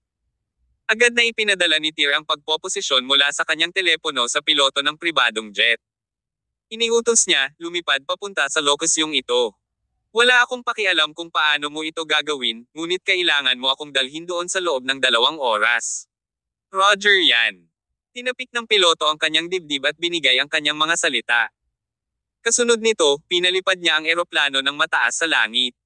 Agad na ipinadala ni Tyr ang pagpoposisyon mula sa kanyang telepono sa piloto ng pribadong jet. Iniutos niya, lumipad papunta sa lokasyong ito. Wala akong pakialam kung paano mo ito gagawin, ngunit kailangan mo akong dalhin doon sa loob ng 2 oras. Roger yan. Tinapik ng piloto ang kanyang dibdib at binigay ang kanyang mga salita. Kasunod nito, pinalipad niya ang eroplano ng mataas sa langit.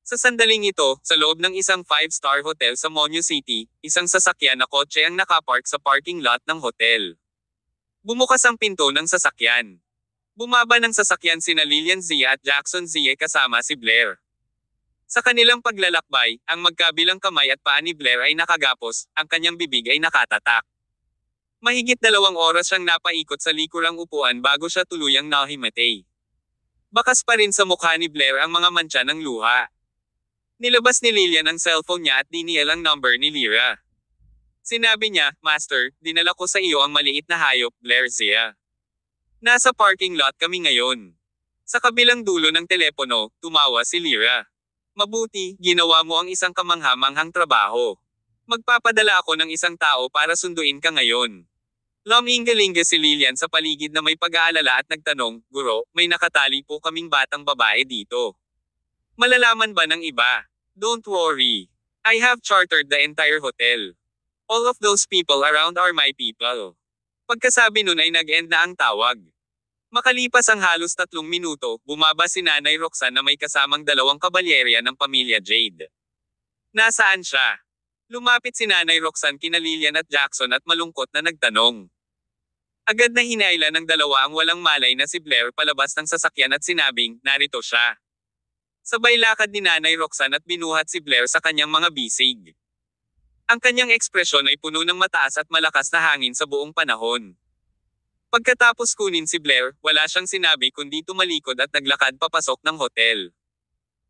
Sa sandaling ito, sa loob ng isang 5-star hotel sa Monyo City, isang sasakyan na kotse ang nakapark sa parking lot ng hotel. Bumukas ang pinto ng sasakyan. Bumaba ng sasakyan sina Lillian Zia at Jackson Zia kasama si Blair. Sa kanilang paglalakbay, ang magkabilang kamay at paa ni Blair ay nakagapos, ang kanyang bibig ay nakatatak. Mahigit 2 oras siyang napaikot sa likurang upuan bago siya tuluyang nahimatay. Bakas pa rin sa mukha ni Blair ang mga mantsa ng luha. Nilabas ni Lillian ang cellphone niya at dinial ang number ni Lyra. Sinabi niya, Master, dinala ko sa iyo ang maliit na hayop, Blair Zia. Nasa parking lot kami ngayon. Sa kabilang dulo ng telepono, tumawa si Lyra. Mabuti, ginawa mo ang isang kamangha-manghang trabaho. Magpapadala ako ng isang tao para sunduin ka ngayon. Lumingalinga si Lillian sa paligid na may pag-aalala at nagtanong, Guro, may nakatali po kaming batang babae dito. Malalaman ba ng iba? Don't worry. I have chartered the entire hotel. All of those people around are my people. Pagkasabi nun ay nag-end na ang tawag. Makalipas ang halos 3 minuto, bumaba si Nanay Roxanne na may kasamang 2 kabalyerya ng pamilya Jade. Nasaan siya? Lumapit si Nanay Roxanne kina Lillian at Jackson at malungkot na nagtanong. Agad na hinayla ng 2 ang walang malay na si Blair palabas ng sasakyan at sinabing, narito siya. Sabay lakad ni Nanay Roxanne at binuhat si Blair sa kanyang mga bisig. Ang kanyang ekspresyon ay puno ng mataas at malakas na hangin sa buong panahon. Pagkatapos kunin si Blair, wala siyang sinabi kundi tumalikod at naglakad papasok ng hotel.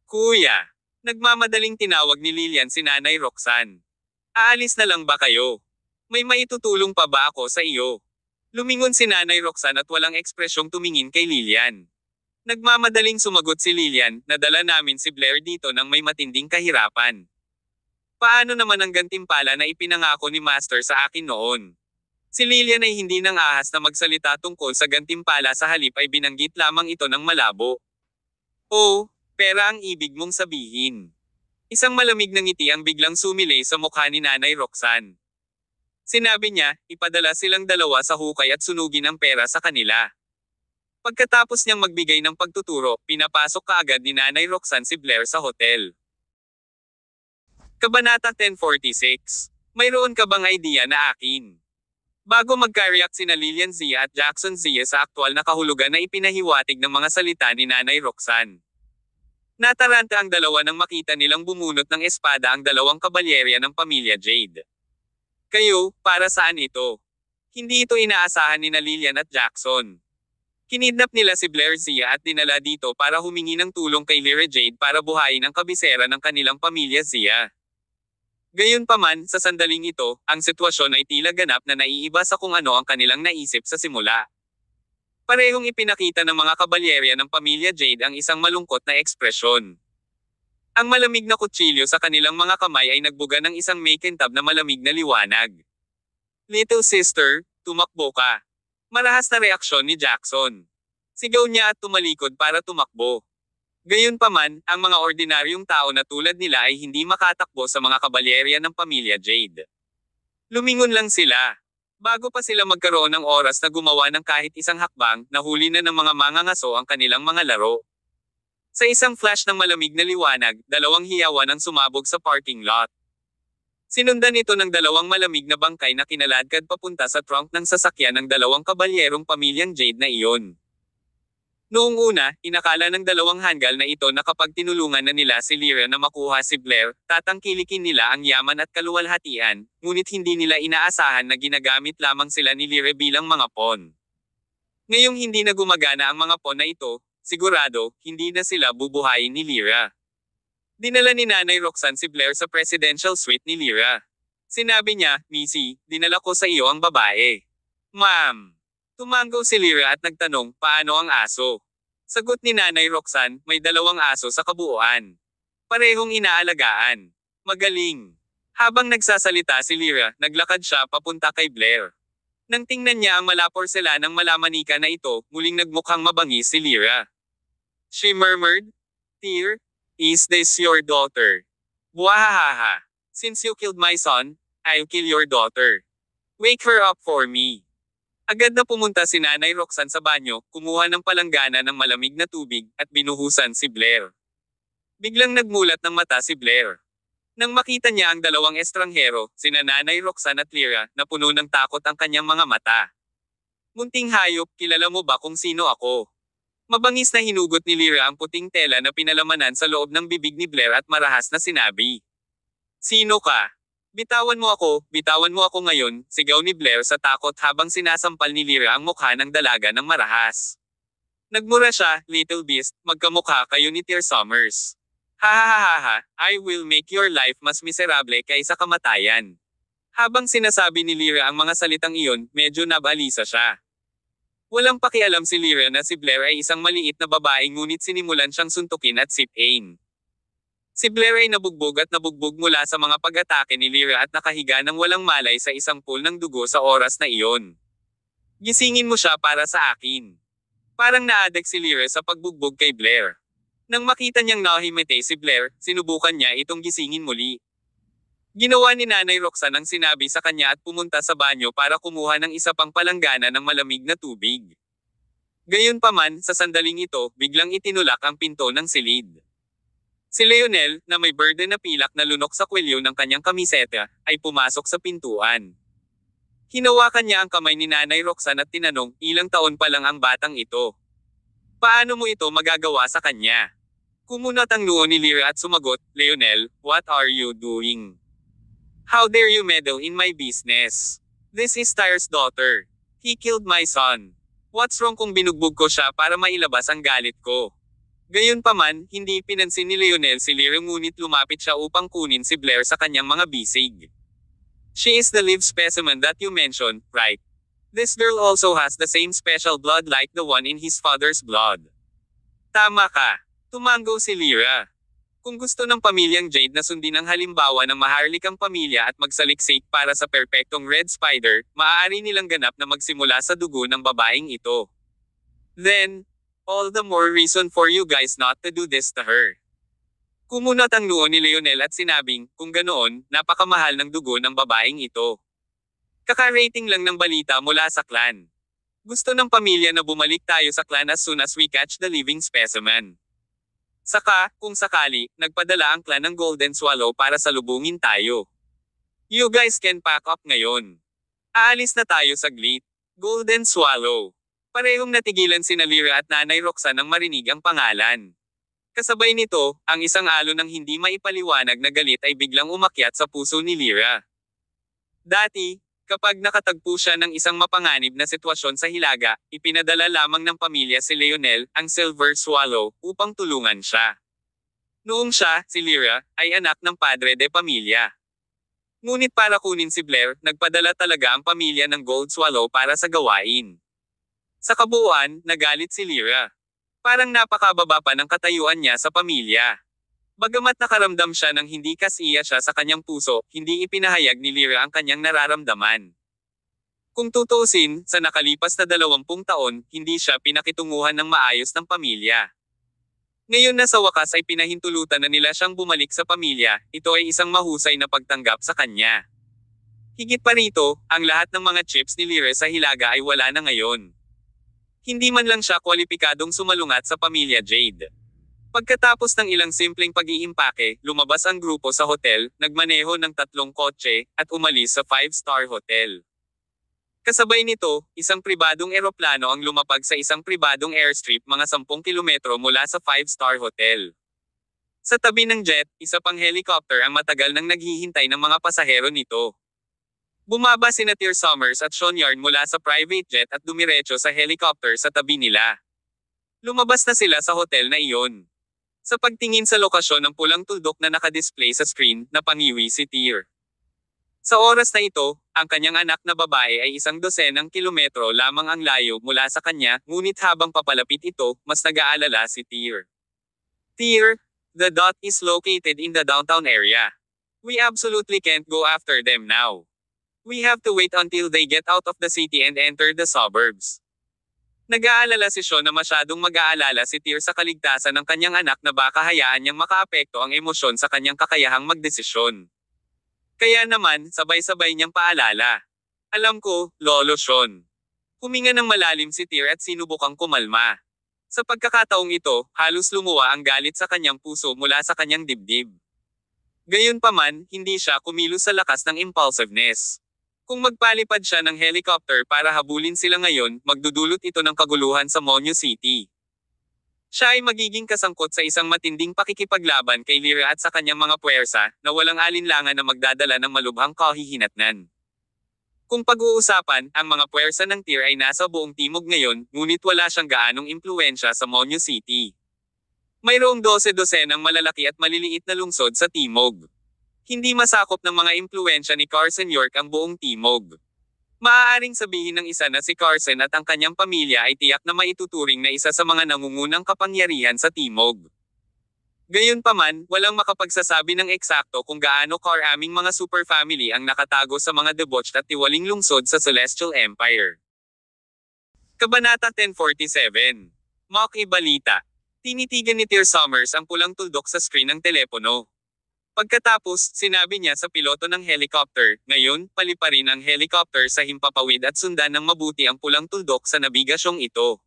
Kuya, nagmamadaling tinawag ni Lilian si Nanay Roxanne. Aalis na lang ba kayo? May maitutulong pa ba ako sa iyo? Lumingon si Nanay Roxanne at walang ekspresyong tumingin kay Lilian. Nagmamadaling sumagot si Lilian, nadala namin si Blair dito nang may matinding kahirapan. Paano naman ang gantimpala na ipinangako ni Master sa akin noon? Si Lilian ay hindi nang ahas na magsalita tungkol sa gantimpala, sa halip ay binanggit lamang ito ng malabo. Oh, pera ang ibig mong sabihin. Isang malamig na ngiti ang biglang sumilay sa mukha ni Nanay Roxanne. Sinabi niya, ipadala silang dalawa sa hukay at sunugin ang pera sa kanila. Pagkatapos niyang magbigay ng pagtuturo, pinapasok kaagad ni Nanay Roxanne si Blair sa hotel. Kabanata 1046. Mayroon ka bang idea na akin? Bago magka-react sina Lilian Zia at Jackson Zia sa aktwal na kahulugan na ipinahiwatig ng mga salita ni Nanay Roxanne. Nataranta ang dalawa nang makita nilang bumunot ng espada ang dalawang kabalyerya ng pamilya Jade. Kayo, para saan ito? Hindi ito inaasahan ni Lilian at Jackson. Kinidnap nila si Blair Zia at dinala dito para humingi ng tulong kay Lyra Jade para buhayin ang kabisera ng kanilang pamilya Zia. Gayunpaman, sa sandaling ito, ang sitwasyon ay tila ganap na naiiba sa kung ano ang kanilang naisip sa simula. Parehong ipinakita ng mga kabalyerya ng pamilya Jade ang isang malungkot na ekspresyon. Ang malamig na kutsilyo sa kanilang mga kamay ay nagbuga ng isang makintab na malamig na liwanag. Little sister, tumakbo ka. Marahas na reaksyon ni Jackson. Sigaw niya at tumalikod para tumakbo. Gayunpaman, ang mga ordinaryong tao na tulad nila ay hindi makatakbo sa mga kabalyerya ng pamilya Jade. Lumingon lang sila. Bago pa sila magkaroon ng oras na gumawa ng kahit isang hakbang, nahuli na ng mga mangangaso ang kanilang mga laro. Sa isang flash ng malamig na liwanag, dalawang hiyawan ang sumabog sa parking lot. Sinundan ito ng dalawang malamig na bangkay na kinaladkad papunta sa trunk ng sasakyan ng dalawang kabalyerong pamilyang Jade na iyon. Noong una, inakala ng dalawang hanggal na ito na kapag tinulungan na nila si Lyra na makuha si Blair, tatangkilikin nila ang yaman at kaluwalhatian, ngunit hindi nila inaasahan na ginagamit lamang sila ni Lyra bilang mga pawn. Ngayong hindi na gumagana ang mga pawn na ito, sigurado, hindi na sila bubuhayin ni Lyra. Dinala ni Nanay Roxanne si Blair sa presidential suite ni Lyra. Sinabi niya, Missy, dinala ko sa iyo ang babae. Ma'am. Tumanggaw si Lyra at nagtanong, paano ang aso? Sagot ni Nanay Roxanne, may dalawang aso sa kabuuan. Parehong inaalagaan. Magaling. Habang nagsasalita si Lyra, naglakad siya papunta kay Blair. Nang tingnan niya ang malaporselanang malamanika na ito, muling nagmukhang mabangis si Lyra. She murmured, Dear, is this your daughter? Buahahaha. Since you killed my son, I'll kill your daughter. Wake her up for me. Agad na pumunta si Nanay Roxanne sa banyo, kumuha ng palanggana ng malamig na tubig, at binuhusan si Blair. Biglang nagmulat ng mata si Blair. Nang makita niya ang dalawang estranghero, sina Nanay Roxanne at Lyra, napuno ng takot ang kanyang mga mata. Munting hayop, kilala mo ba kung sino ako? Mabangis na hinugot ni Lyra ang puting tela na pinalamanan sa loob ng bibig ni Blair at marahas na sinabi. Sino ka? Bitawan mo ako ngayon, sigaw ni Blair sa takot habang sinasampal ni Lyra ang mukha ng dalaga ng marahas. Nagmura siya, little beast, magkamukha kayo ni Tear Summers. Hahaha, I will make your life mas miserable kaysa kamatayan. Habang sinasabi ni Lyra ang mga salitang iyon, medyo nabalisa siya. Walang pakialam si Lyra na si Blair ay isang maliit na babae ngunit sinimulan siyang suntukin at sipain. Si Blair ay nabugbog mula sa mga pag-atake ni Lyra at nakahiga ng walang malay sa isang pool ng dugo sa oras na iyon. Gisingin mo siya para sa akin. Parang naadek si Lyra sa pagbugbog kay Blair. Nang makita niyang nahimete si Blair, sinubukan niya itong gisingin muli. Ginawa ni Nanay Roxanne ang sinabi sa kanya at pumunta sa banyo para kumuha ng isa pang palanggana ng malamig na tubig. Gayunpaman, sa sandaling ito, biglang itinulak ang pinto ng silid. Si Leonel, na may burden na pilak na lunok sa kwelyo ng kanyang kamiseta, ay pumasok sa pintuan. Hinawakan niya ang kamay ni Nanay Roxanne at tinanong, ilang taon pa lang ang batang ito. Paano mo ito magagawa sa kanya? Kumunat ang noo ni Lyra at sumagot, Leonel, what are you doing? How dare you meddle in my business? This is Tyr's daughter. He killed my son. What's wrong kung binugbog ko siya para mailabas ang galit ko? Gayunpaman, hindi pinansin ni Lionel si Lyra ngunit lumapit siya upang kunin si Blair sa kanyang mga bisig. She is the live specimen that you mentioned, right? This girl also has the same special blood like the one in his father's blood. Tama ka. Tumango si Lyra. Kung gusto ng pamilyang Jade na sundin ang halimbawa ng maharlikang pamilya at magsaliksik para sa perpektong Red Spider, maaari nilang ganap na magsimula sa dugo ng babaeng ito. Then, all the more reason for you guys not to do this to her. Kumunot ang noo ni Lionel at sinabing, kung ganoon, napakamahal ng dugo ng babaeng ito. Kaka-rating lang ng balita mula sa clan. Gusto ng pamilya na bumalik tayo sa clan as soon as we catch the living specimen. Saka, kung sakali, nagpadala ang clan ng Golden Swallow para salubungin tayo. You guys can pack up ngayon. Aalis na tayo saglit. Golden Swallow. Parehong natigilan sina Lyra at Nanay Roxanne nang marinig ang pangalan. Kasabay nito, ang isang alon ng hindi maipaliwanag na galit ay biglang umakyat sa puso ni Lyra. Dati, kapag nakatagpo siya ng isang mapanganib na sitwasyon sa Hilaga, ipinadala lamang ng pamilya si Lionel, ang Silver Swallow, upang tulungan siya. Noong siya, si Lyra, ay anak ng padre de pamilya. Ngunit para kunin si Blair, nagpadala talaga ang pamilya ng Gold Swallow para sa gawain. Sa kabuuan, nagalit si Lyra. Parang napakababa pa ng katayuan niya sa pamilya. Bagamat nakaramdam siya ng hindi kasiya siya sa kanyang puso, hindi ipinahayag ni Lyra ang kanyang nararamdaman. Kung tutuusin, sa nakalipas na 20 taon, hindi siya pinakitunguhan ng maayos ng pamilya. Ngayon na sa wakas ay pinahintulutan na nila siyang bumalik sa pamilya, ito ay isang mahusay na pagtanggap sa kanya. Higit pa rito, ang lahat ng mga chips ni Lyra sa Hilaga ay wala na ngayon. Hindi man lang siya kwalipikadong sumalungat sa pamilya Jade. Pagkatapos ng ilang simpleng pag-iimpake, lumabas ang grupo sa hotel, nagmaneho ng 3 kotse, at umalis sa 5-star hotel. Kasabay nito, isang pribadong eroplano ang lumapag sa isang pribadong airstrip mga 10 kilometro mula sa 5-star hotel. Sa tabi ng jet, isa pang helicopter ang matagal nang naghihintay ng mga pasahero nito. Bumaba sina Tyr Summers at Sean Yarn mula sa private jet at dumiretso sa helicopter sa tabi nila. Lumabas na sila sa hotel na iyon. Sa pagtingin sa lokasyon ng pulang tuldok na nakadisplay sa screen, napangiwi si Tyr. Sa oras na ito, ang kanyang anak na babae ay 12 kilometro lamang ang layo mula sa kanya, ngunit habang papalapit ito, mas nag-aalala si Tyr. Tyr, the dot is located in the downtown area. We absolutely can't go after them now. We have to wait until they get out of the city and enter the suburbs. Nag-aalala si Sean na masyadong mag-aalala si Tyr sa kaligtasan ng kanyang anak na baka hayaan niyang makaapekto ang emosyon sa kanyang kakayahang magdesisyon. Kaya naman, sabay-sabay niyang paalala. Alam ko, Lolo Sean. Huminga ng malalim si Tyr at sinubukang kumalma. Sa pagkakataong ito, halos lumuwa ang galit sa kanyang puso mula sa kanyang dibdib. Gayunpaman, hindi siya kumilos sa lakas ng impulsiveness. Kung magpalipad siya ng helicopter para habulin sila ngayon, magdudulot ito ng kaguluhan sa Monyo City. Siya ay magiging kasangkot sa isang matinding pakikipaglaban kay Lyra at sa kanyang mga puwersa, na walang alinlangan na magdadala ng malubhang kahihinatnan. Kung pag-uusapan, ang mga puwersa ng Tyr ay nasa buong timog ngayon, ngunit wala siyang gaanong impluwensya sa Monyo City. Mayroong 12 dosenang malalaki at maliliit na lungsod sa timog. Hindi masakop ng mga impluwensya ni Carson York ang buong timog. Maaaring sabihin ng isa na si Carson at ang kanyang pamilya ay tiyak na maituturing na isa sa mga nangungunang kapangyarihan sa timog. Gayunpaman, walang makapagsasabi ng eksakto kung gaano karaming mga superfamily ang nakatago sa mga debauched at tiwaling lungsod sa Celestial Empire. Kabanata 1047. Mock Balita. Tinitigan ni Tyr Summers ang pulang tuldok sa screen ng telepono. Pagkatapos, sinabi niya sa piloto ng helicopter, ngayon, paliparin ang helicopter sa himpapawid at sundan ng mabuti ang pulang tuldok sa nabigasyong ito.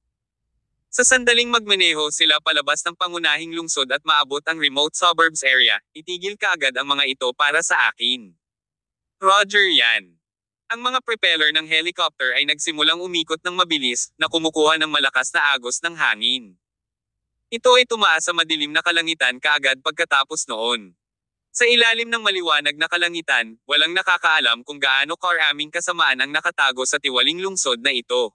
Sa sandaling magmaneho sila palabas ng pangunahing lungsod at maabot ang remote suburbs area, itigil kaagad ang mga ito para sa akin. Roger yan. Ang mga propeller ng helicopter ay nagsimulang umikot ng mabilis, na kumukuha ng malakas na agos ng hangin. Ito ay tumaas sa madilim na kalangitan kaagad pagkatapos noon. Sa ilalim ng maliwanag na kalangitan, walang nakakaalam kung gaano karaming kasamaan ang nakatago sa tiwaling lungsod na ito.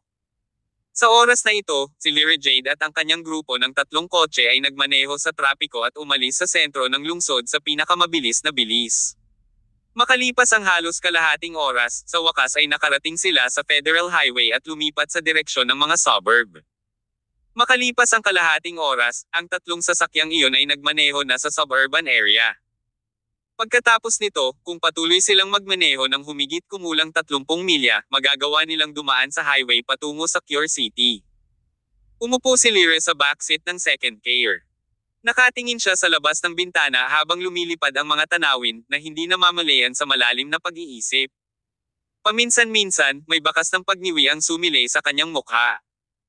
Sa oras na ito, si Lyra Jade at ang kanyang grupo ng 3 kotse ay nagmaneho sa trapiko at umalis sa sentro ng lungsod sa pinakamabilis na bilis. Makalipas ang halos kalahating oras, sa wakas ay nakarating sila sa Federal Highway at lumipat sa direksyon ng mga suburb. Makalipas ang kalahating oras, ang 3 sasakyang iyon ay nagmaneho na sa suburban area. Pagkatapos nito, kung patuloy silang magmaneho ng humigit kumulang 30 milya, magagawa nilang dumaan sa highway patungo sa Cure City. Umupo si Lyra sa backseat ng second car. Nakatingin siya sa labas ng bintana habang lumilipad ang mga tanawin na hindi namamalayan sa malalim na pag-iisip. Paminsan-minsan, may bakas ng pagniwi ang sumilay sa kanyang mukha.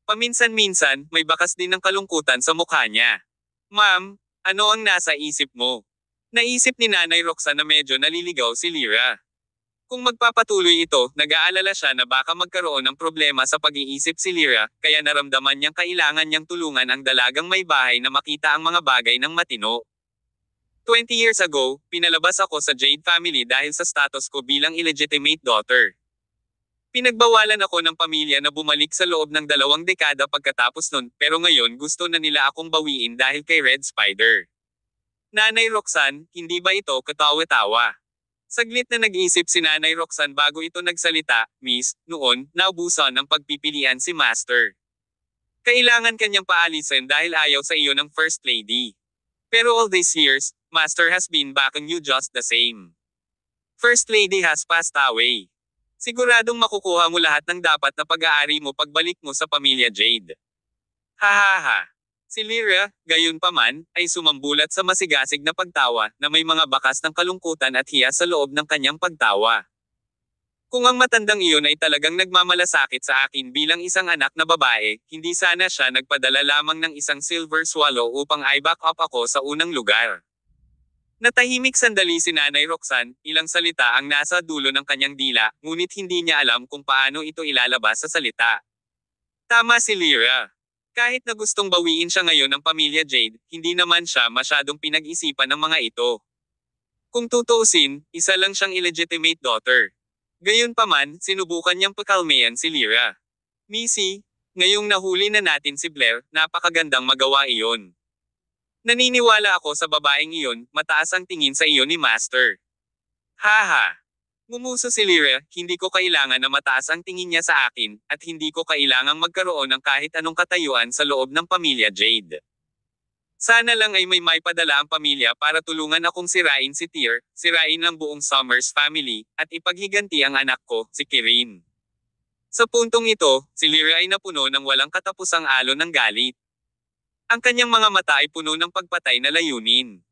Paminsan-minsan, may bakas din ng kalungkutan sa mukha niya. Ma'am, ano ang nasa isip mo? Naisip ni Nanay Roxanne na medyo naliligaw si Lyra. Kung magpapatuloy ito, nag-aalala siya na baka magkaroon ng problema sa pag-iisip si Lyra, kaya naramdaman niyang kailangan niyang tulungan ang dalagang may bahay na makita ang mga bagay ng matino. 20 years ago, pinalabas ako sa Jade family dahil sa status ko bilang illegitimate daughter. Pinagbawalan ako ng pamilya na bumalik sa loob ng 2 dekada pagkatapos nun, pero ngayon gusto na nila akong bawiin dahil kay Red Spider. Nanay Roxanne, hindi ba ito katawa-tawa? Saglit na nag-isip si Nanay Roxanne bago ito nagsalita, Miss, noon, naubusan ng pagpipilian si Master. Kailangan kanyang paalisin dahil ayaw sa iyo ng First Lady. Pero all these years, Master has been backing you just the same. First Lady has passed away. Siguradong makukuha mo lahat ng dapat na pag-aari mo pagbalik mo sa pamilya Jade. Hahaha. Si Lyra, gayunpaman, ay sumambulat sa masigasig na pagtawa na may mga bakas ng kalungkutan at hiya sa loob ng kanyang pagtawa. Kung ang matandang iyon ay talagang nagmamalasakit sa akin bilang isang anak na babae, hindi sana siya nagpadala lamang ng isang silver swallow upang i-back up ako sa unang lugar. Natahimik sandali si Nanay Roxanne, ilang salita ang nasa dulo ng kanyang dila, ngunit hindi niya alam kung paano ito ilalabas sa salita. Tama si Lyra. Kahit na gustong bawiin siya ngayon ng pamilya Jade, hindi naman siya masyadong pinag-isipan ng mga ito. Kung tutuusin, isa lang siyang illegitimate daughter. Gayunpaman, sinubukan niyang pakalmayan si Lyra. Missy, ngayong nahuli na natin si Blair, napakagandang magawa iyon. Naniniwala ako sa babaeng iyon, mataas ang tingin sa iyo ni Master. Haha. Ngumuso si Lyra, hindi ko kailangan na mataas ang tingin niya sa akin, at hindi ko kailangang magkaroon ng kahit anong katayuan sa loob ng pamilya Jade. Sana lang ay may maipadala ang pamilya para tulungan akong sirain si Tyr, sirain ang buong Summers family, at ipaghiganti ang anak ko, si Kirin. Sa puntong ito, si Lyra ay napuno ng walang katapusang alon ng galit. Ang kanyang mga mata ay puno ng pagpatay na layunin.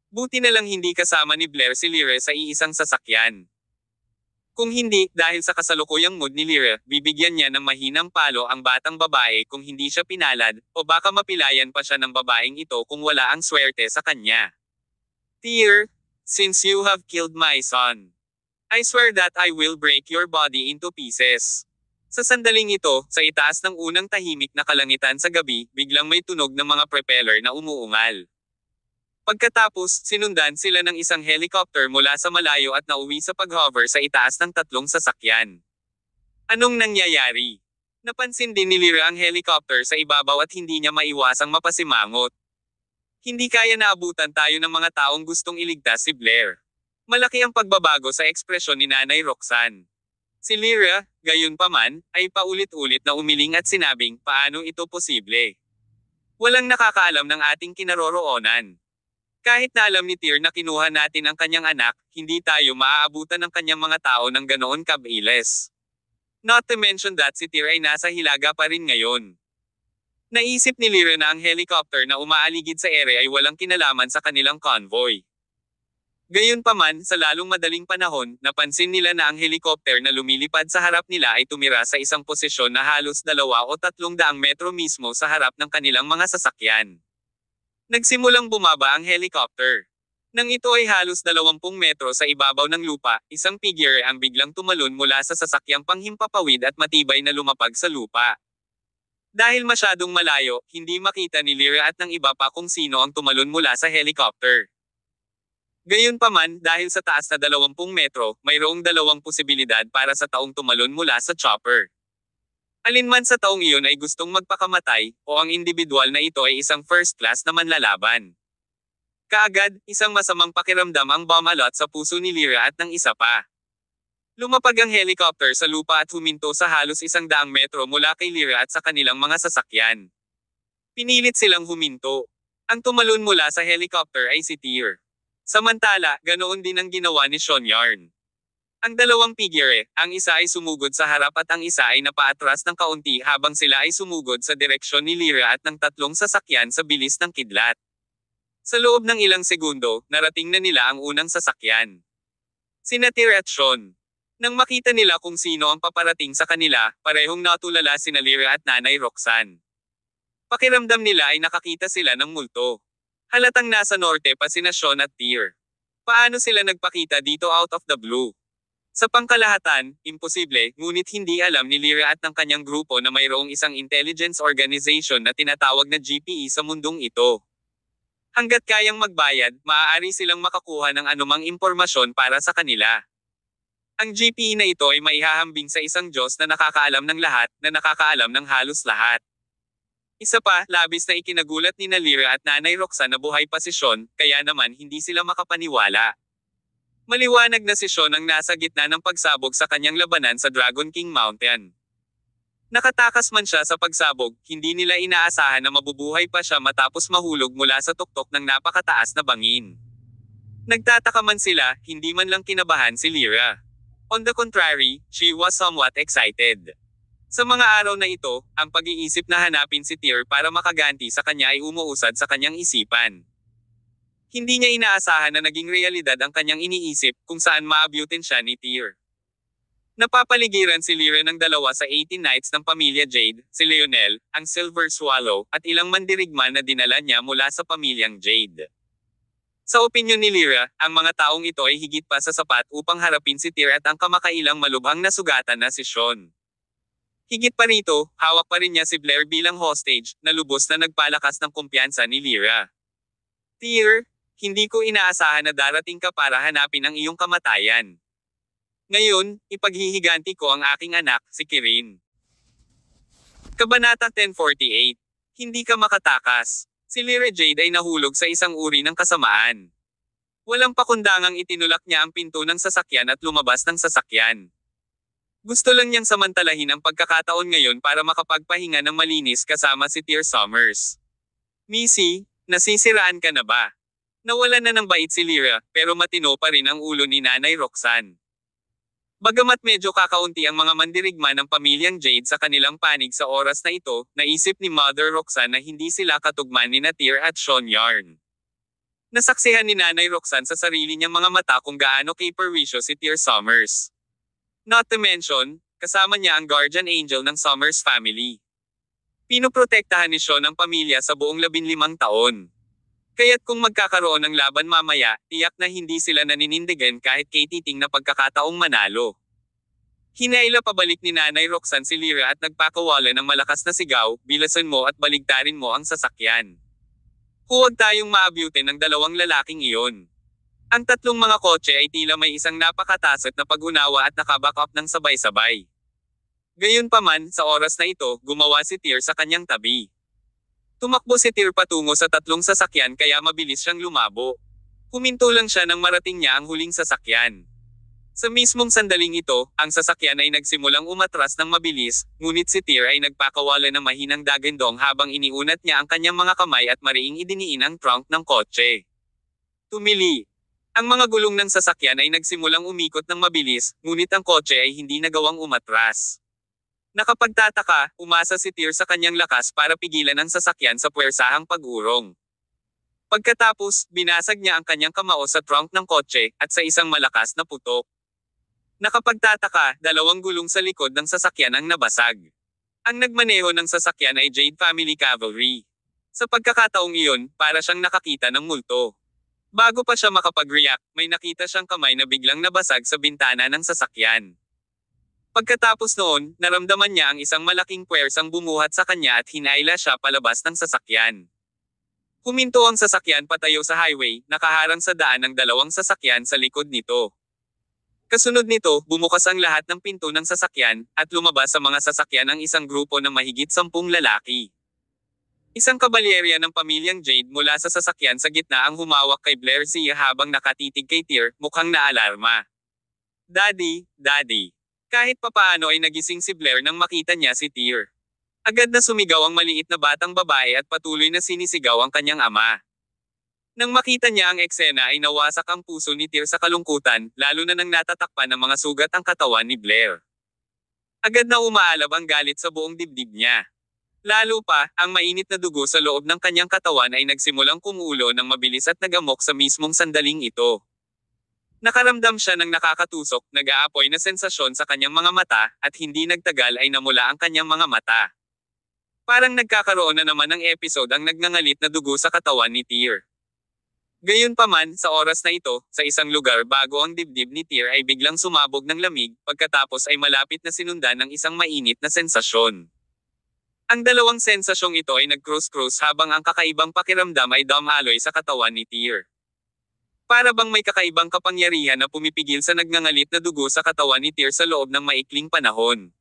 Buti na lang hindi kasama ni Blair si Lyra sa iisang sasakyan. Kung hindi, dahil sa kasalukuyang mood ni Lyra, bibigyan niya ng mahinang palo ang batang babae kung hindi siya pinalad, o baka mapilayan pa siya ng babaeng ito kung wala ang swerte sa kanya. Tyr, since you have killed my son, I swear that I will break your body into pieces. Sa sandaling ito, sa itaas ng unang tahimik na kalangitan sa gabi, biglang may tunog ng mga propeller na umuungal. Pagkatapos, sinundan sila ng isang helicopter mula sa malayo at nauwi sa pag-hover sa itaas ng 3 sasakyan. Anong nangyayari? Napansin din ni Lyra ang helicopter sa ibabaw at hindi niya maiwasang mapasimangot. Hindi kaya naabutan tayo ng mga taong gustong iligtas si Blair. Malaki ang pagbabago sa ekspresyon ni Nanay Roxanne. Si Lyra, gayunpaman, ay paulit-ulit na umiling at sinabing, paano ito posible? Walang nakakaalam ng ating kinaroroonan. Kahit na alam ni Tyr na kinuha natin ang kanyang anak, hindi tayo maaabutan ng kanyang mga tao ng ganoon kabilis. Not to mention that si Tyr ay nasa Hilaga pa rin ngayon. Naisip ni Lyra na ang helicopter na umaaligid sa ere ay walang kinalaman sa kanilang convoy. Gayunpaman, sa lalong madaling panahon, napansin nila na ang helicopter na lumilipad sa harap nila ay tumira sa isang posisyon na halos 2 o 300 metro mismo sa harap ng kanilang mga sasakyan. Nagsimulang bumaba ang helicopter. Nang ito ay halos 20 metro sa ibabaw ng lupa, isang figure ang biglang tumalon mula sa sasakyang panghimpapawid at matibay na lumapag sa lupa. Dahil masyadong malayo, hindi makita ni Lyra at ng iba pa kung sino ang tumalon mula sa helicopter. Gayunpaman, dahil sa taas na 20 metro, mayroong 2 posibilidad para sa taong tumalon mula sa chopper. Alinman sa taong iyon ay gustong magpakamatay, o ang individual na ito ay isang first class na manlalaban. Kaagad, isang masamang pakiramdam ang bumalot sa puso ni Lyra at ng isa pa. Lumapag ang helicopter sa lupa at huminto sa halos 100 metro mula kay Lyra at sa kanilang mga sasakyan. Pinilit silang huminto. Ang tumalon mula sa helicopter ay si Tyr. Samantala, ganoon din ang ginawa ni Sean Yarn. Ang dalawang figure, ang isa ay sumugod sa harap at ang isa ay napaatras ng kaunti habang sila ay sumugod sa direksyon ni Lyra at ng tatlong sasakyan sa bilis ng kidlat. Sa loob ng ilang segundo, narating na nila ang unang sasakyan. Sina Tyr at Sean. Nang makita nila kung sino ang paparating sa kanila, parehong natulala sina Lyra at Nanay Roxanne. Pakiramdam nila ay nakakita sila ng multo. Halatang nasa norte pa sina Sean at Tyr. Paano sila nagpakita dito out of the blue? Sa pangkalahatan, imposible, ngunit hindi alam ni Lyra at ng kanyang grupo na mayroong isang intelligence organization na tinatawag na GPE sa mundong ito. Hanggat kayang magbayad, maaari silang makakuha ng anumang impormasyon para sa kanila. Ang GPE na ito ay maihahambing sa isang Diyos na nakakaalam ng lahat, na nakakaalam ng halos lahat. Isa pa, labis na ikinagulat ni Lyra at Nanay Roxanne na buhay pa si Sean, kaya naman hindi sila makapaniwala. Maliwanag na si Sean ang nasa gitna ng pagsabog sa kanyang labanan sa Dragon King Mountain. Nakatakas man siya sa pagsabog, hindi nila inaasahan na mabubuhay pa siya matapos mahulog mula sa tuktok ng napakataas na bangin. Nagtataka man sila, hindi man lang kinabahan si Lyra. On the contrary, she was somewhat excited. Sa mga araw na ito, ang pag-iisip na hanapin si Tyr para makaganti sa kanya ay umuusad sa kanyang isipan. Hindi niya inaasahan na naging realidad ang kanyang iniisip kung saan maabutin siya ni Tyr. Napapaligiran si Lyra ng dalawa sa 18 knights ng pamilya Jade, si Leonel, ang Silver Swallow, at ilang mandirigma na dinala niya mula sa pamilyang Jade. Sa opinyon ni Lyra, ang mga taong ito ay higit pa sa sapat upang harapin si Tyr at ang kamakailang malubhang na sugatan na si Sean. Higit pa rito, hawak pa rin niya si Blair bilang hostage, na lubos na nagpalakas ng kumpiyansa ni Lyra. Tyr, hindi ko inaasahan na darating ka para hanapin ang iyong kamatayan. Ngayon, ipaghihiganti ko ang aking anak, si Kirin. Kabanata 1048. Hindi ka makatakas. Si Lyra Jade ay nahulog sa isang uri ng kasamaan. Walang pakundangang itinulak niya ang pinto ng sasakyan at lumabas ng sasakyan. Gusto lang niyang samantalahin ang pagkakataon ngayon para makapagpahinga ng malinis kasama si Tyr Summers. Missy, nasisiraan ka na ba? Nawalan na ng bait si Lyra, pero matino pa rin ang ulo ni Nanay Roxanne. Bagamat medyo kakaunti ang mga mandirigma ng pamilyang Jade sa kanilang panig sa oras na ito, naisip ni Mother Roxanne na hindi sila katugman ni Tyr at Sean Yarn. Nasaksihan ni Nanay Roxanne sa sarili niyang mga mata kung gaano kay-perwisyo si Tyr Summers. Not to mention, kasama niya ang guardian angel ng Summers family. Pinoprotektahan ni Sean ang pamilya sa buong 15 taon. Kaya't kung magkakaroon ng laban mamaya, tiyak na hindi sila naninindigan kahit kay titing na pagkakataong manalo. Hinaila pabalik ni Nanay Roxanne si Lyra at nagpakawala ng malakas na sigaw, bilasan mo at baligtarin mo ang sasakyan. Huwag tayong maabutin ng dalawang lalaking iyon. Ang tatlong mga kotse ay tila may isang napakatasat na pag-unawa at nakaback up ng sabay-sabay. Gayunpaman, sa oras na ito, gumawa si Tyr sa kanyang tabi. Tumakbo si Tyr patungo sa tatlong sasakyan kaya mabilis siyang lumabo. Huminto lang siya nang marating niya ang huling sasakyan. Sa mismong sandaling ito, ang sasakyan ay nagsimulang umatras ng mabilis, ngunit si Tyr ay nagpakawala ng mahinang dagandong habang iniunat niya ang kanyang mga kamay at mariing idiniin ang trunk ng kotse. Tumili. Ang mga gulong ng sasakyan ay nagsimulang umikot ng mabilis, ngunit ang kotse ay hindi nagawang umatras. Nakapagtataka, umasa si Tyr sa kanyang lakas para pigilan ang sasakyan sa puwersahang pag-urong. Pagkatapos, binasag niya ang kanyang kamao sa trunk ng kotse, at sa isang malakas na putok. Nakapagtataka, dalawang gulong sa likod ng sasakyan ang nabasag. Ang nagmaneho ng sasakyan ay Jade Family Cavalry. Sa pagkakataong iyon, para siyang nakakita ng multo. Bago pa siya makapag-react, may nakita siyang kamay na biglang nabasag sa bintana ng sasakyan. Pagkatapos noon, naramdaman niya ang isang malaking puwersang bumuhat sa kanya at hinaila siya palabas ng sasakyan. Huminto ang sasakyan patayo sa highway, nakaharang sa daan ng dalawang sasakyan sa likod nito. Kasunod nito, bumukas ang lahat ng pinto ng sasakyan, at lumabas sa mga sasakyan ang isang grupo ng mahigit 10 lalaki. Isang kabalyerya ng pamilyang Jade mula sa sasakyan sa gitna ang humawak kay Blair siya habang nakatitig kay Tyr, mukhang naalarma. Daddy, Daddy. Kahit papaano ay nagising si Blair nang makita niya si Tyr. Agad na sumigaw ang maliit na batang babae at patuloy na sinisigaw ang kanyang ama. Nang makita niya ang eksena ay nawasak ang puso ni Tyr sa kalungkutan, lalo na nang natatakpan ng mga sugat ang katawan ni Blair. Agad na umaalab ang galit sa buong dibdib niya. Lalo pa, ang mainit na dugo sa loob ng kanyang katawan ay nagsimulang kumulo ng mabilis at nagamok sa mismong sandaling ito. Nakaramdam siya ng nakakatusok, nag-aapoy na sensasyon sa kanyang mga mata, at hindi nagtagal ay namula ang kanyang mga mata. Parang nagkakaroon na naman ng episode ang nagngangalit na dugo sa katawan ni Tyr. Gayunpaman, sa oras na ito, sa isang lugar bago ang dibdib ni Tyr ay biglang sumabog ng lamig, pagkatapos ay malapit na sinundan ng isang mainit na sensasyon. Ang dalawang sensasyong ito ay nag-cross-cross habang ang kakaibang pakiramdam ay dumaloy sa katawan ni Tyr. Para bang may kakaibang kapangyarihan na pumipigil sa nagngangalit na dugo sa katawan ni Tyr sa loob ng maikling panahon.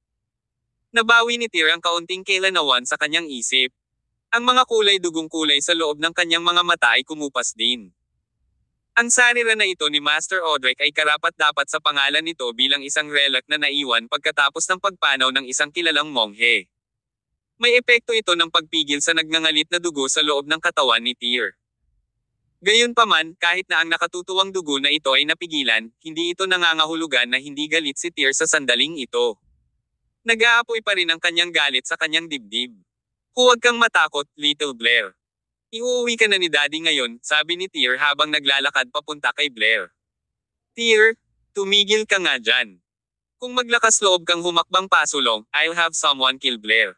Nabawi ni Tyr ang kaunting kailanawan sa kanyang isip. Ang mga kulay dugong kulay sa loob ng kanyang mga mata ay kumupas din. Ang sarira na ito ni Master Odric ay karapat-dapat sa pangalan nito bilang isang relic na naiwan pagkatapos ng pagpanaw ng isang kilalang monghe. May epekto ito ng pagpigil sa nagngangalit na dugo sa loob ng katawan ni Tyr. Gayunpaman, kahit na ang nakatutuwang dugo na ito ay napigilan, hindi ito nangangahulugan na hindi galit si Tyr sa sandaling ito. Nag-aapoy pa rin ang kanyang galit sa kanyang dibdib. Huwag kang matakot, Little Blair. Iuuwi ka na ni Daddy ngayon, sabi ni Tyr habang naglalakad papunta kay Blair. Tyr, tumigil ka nga dyan. Kung maglakas loob kang humakbang pasulong, I'll have someone kill Blair.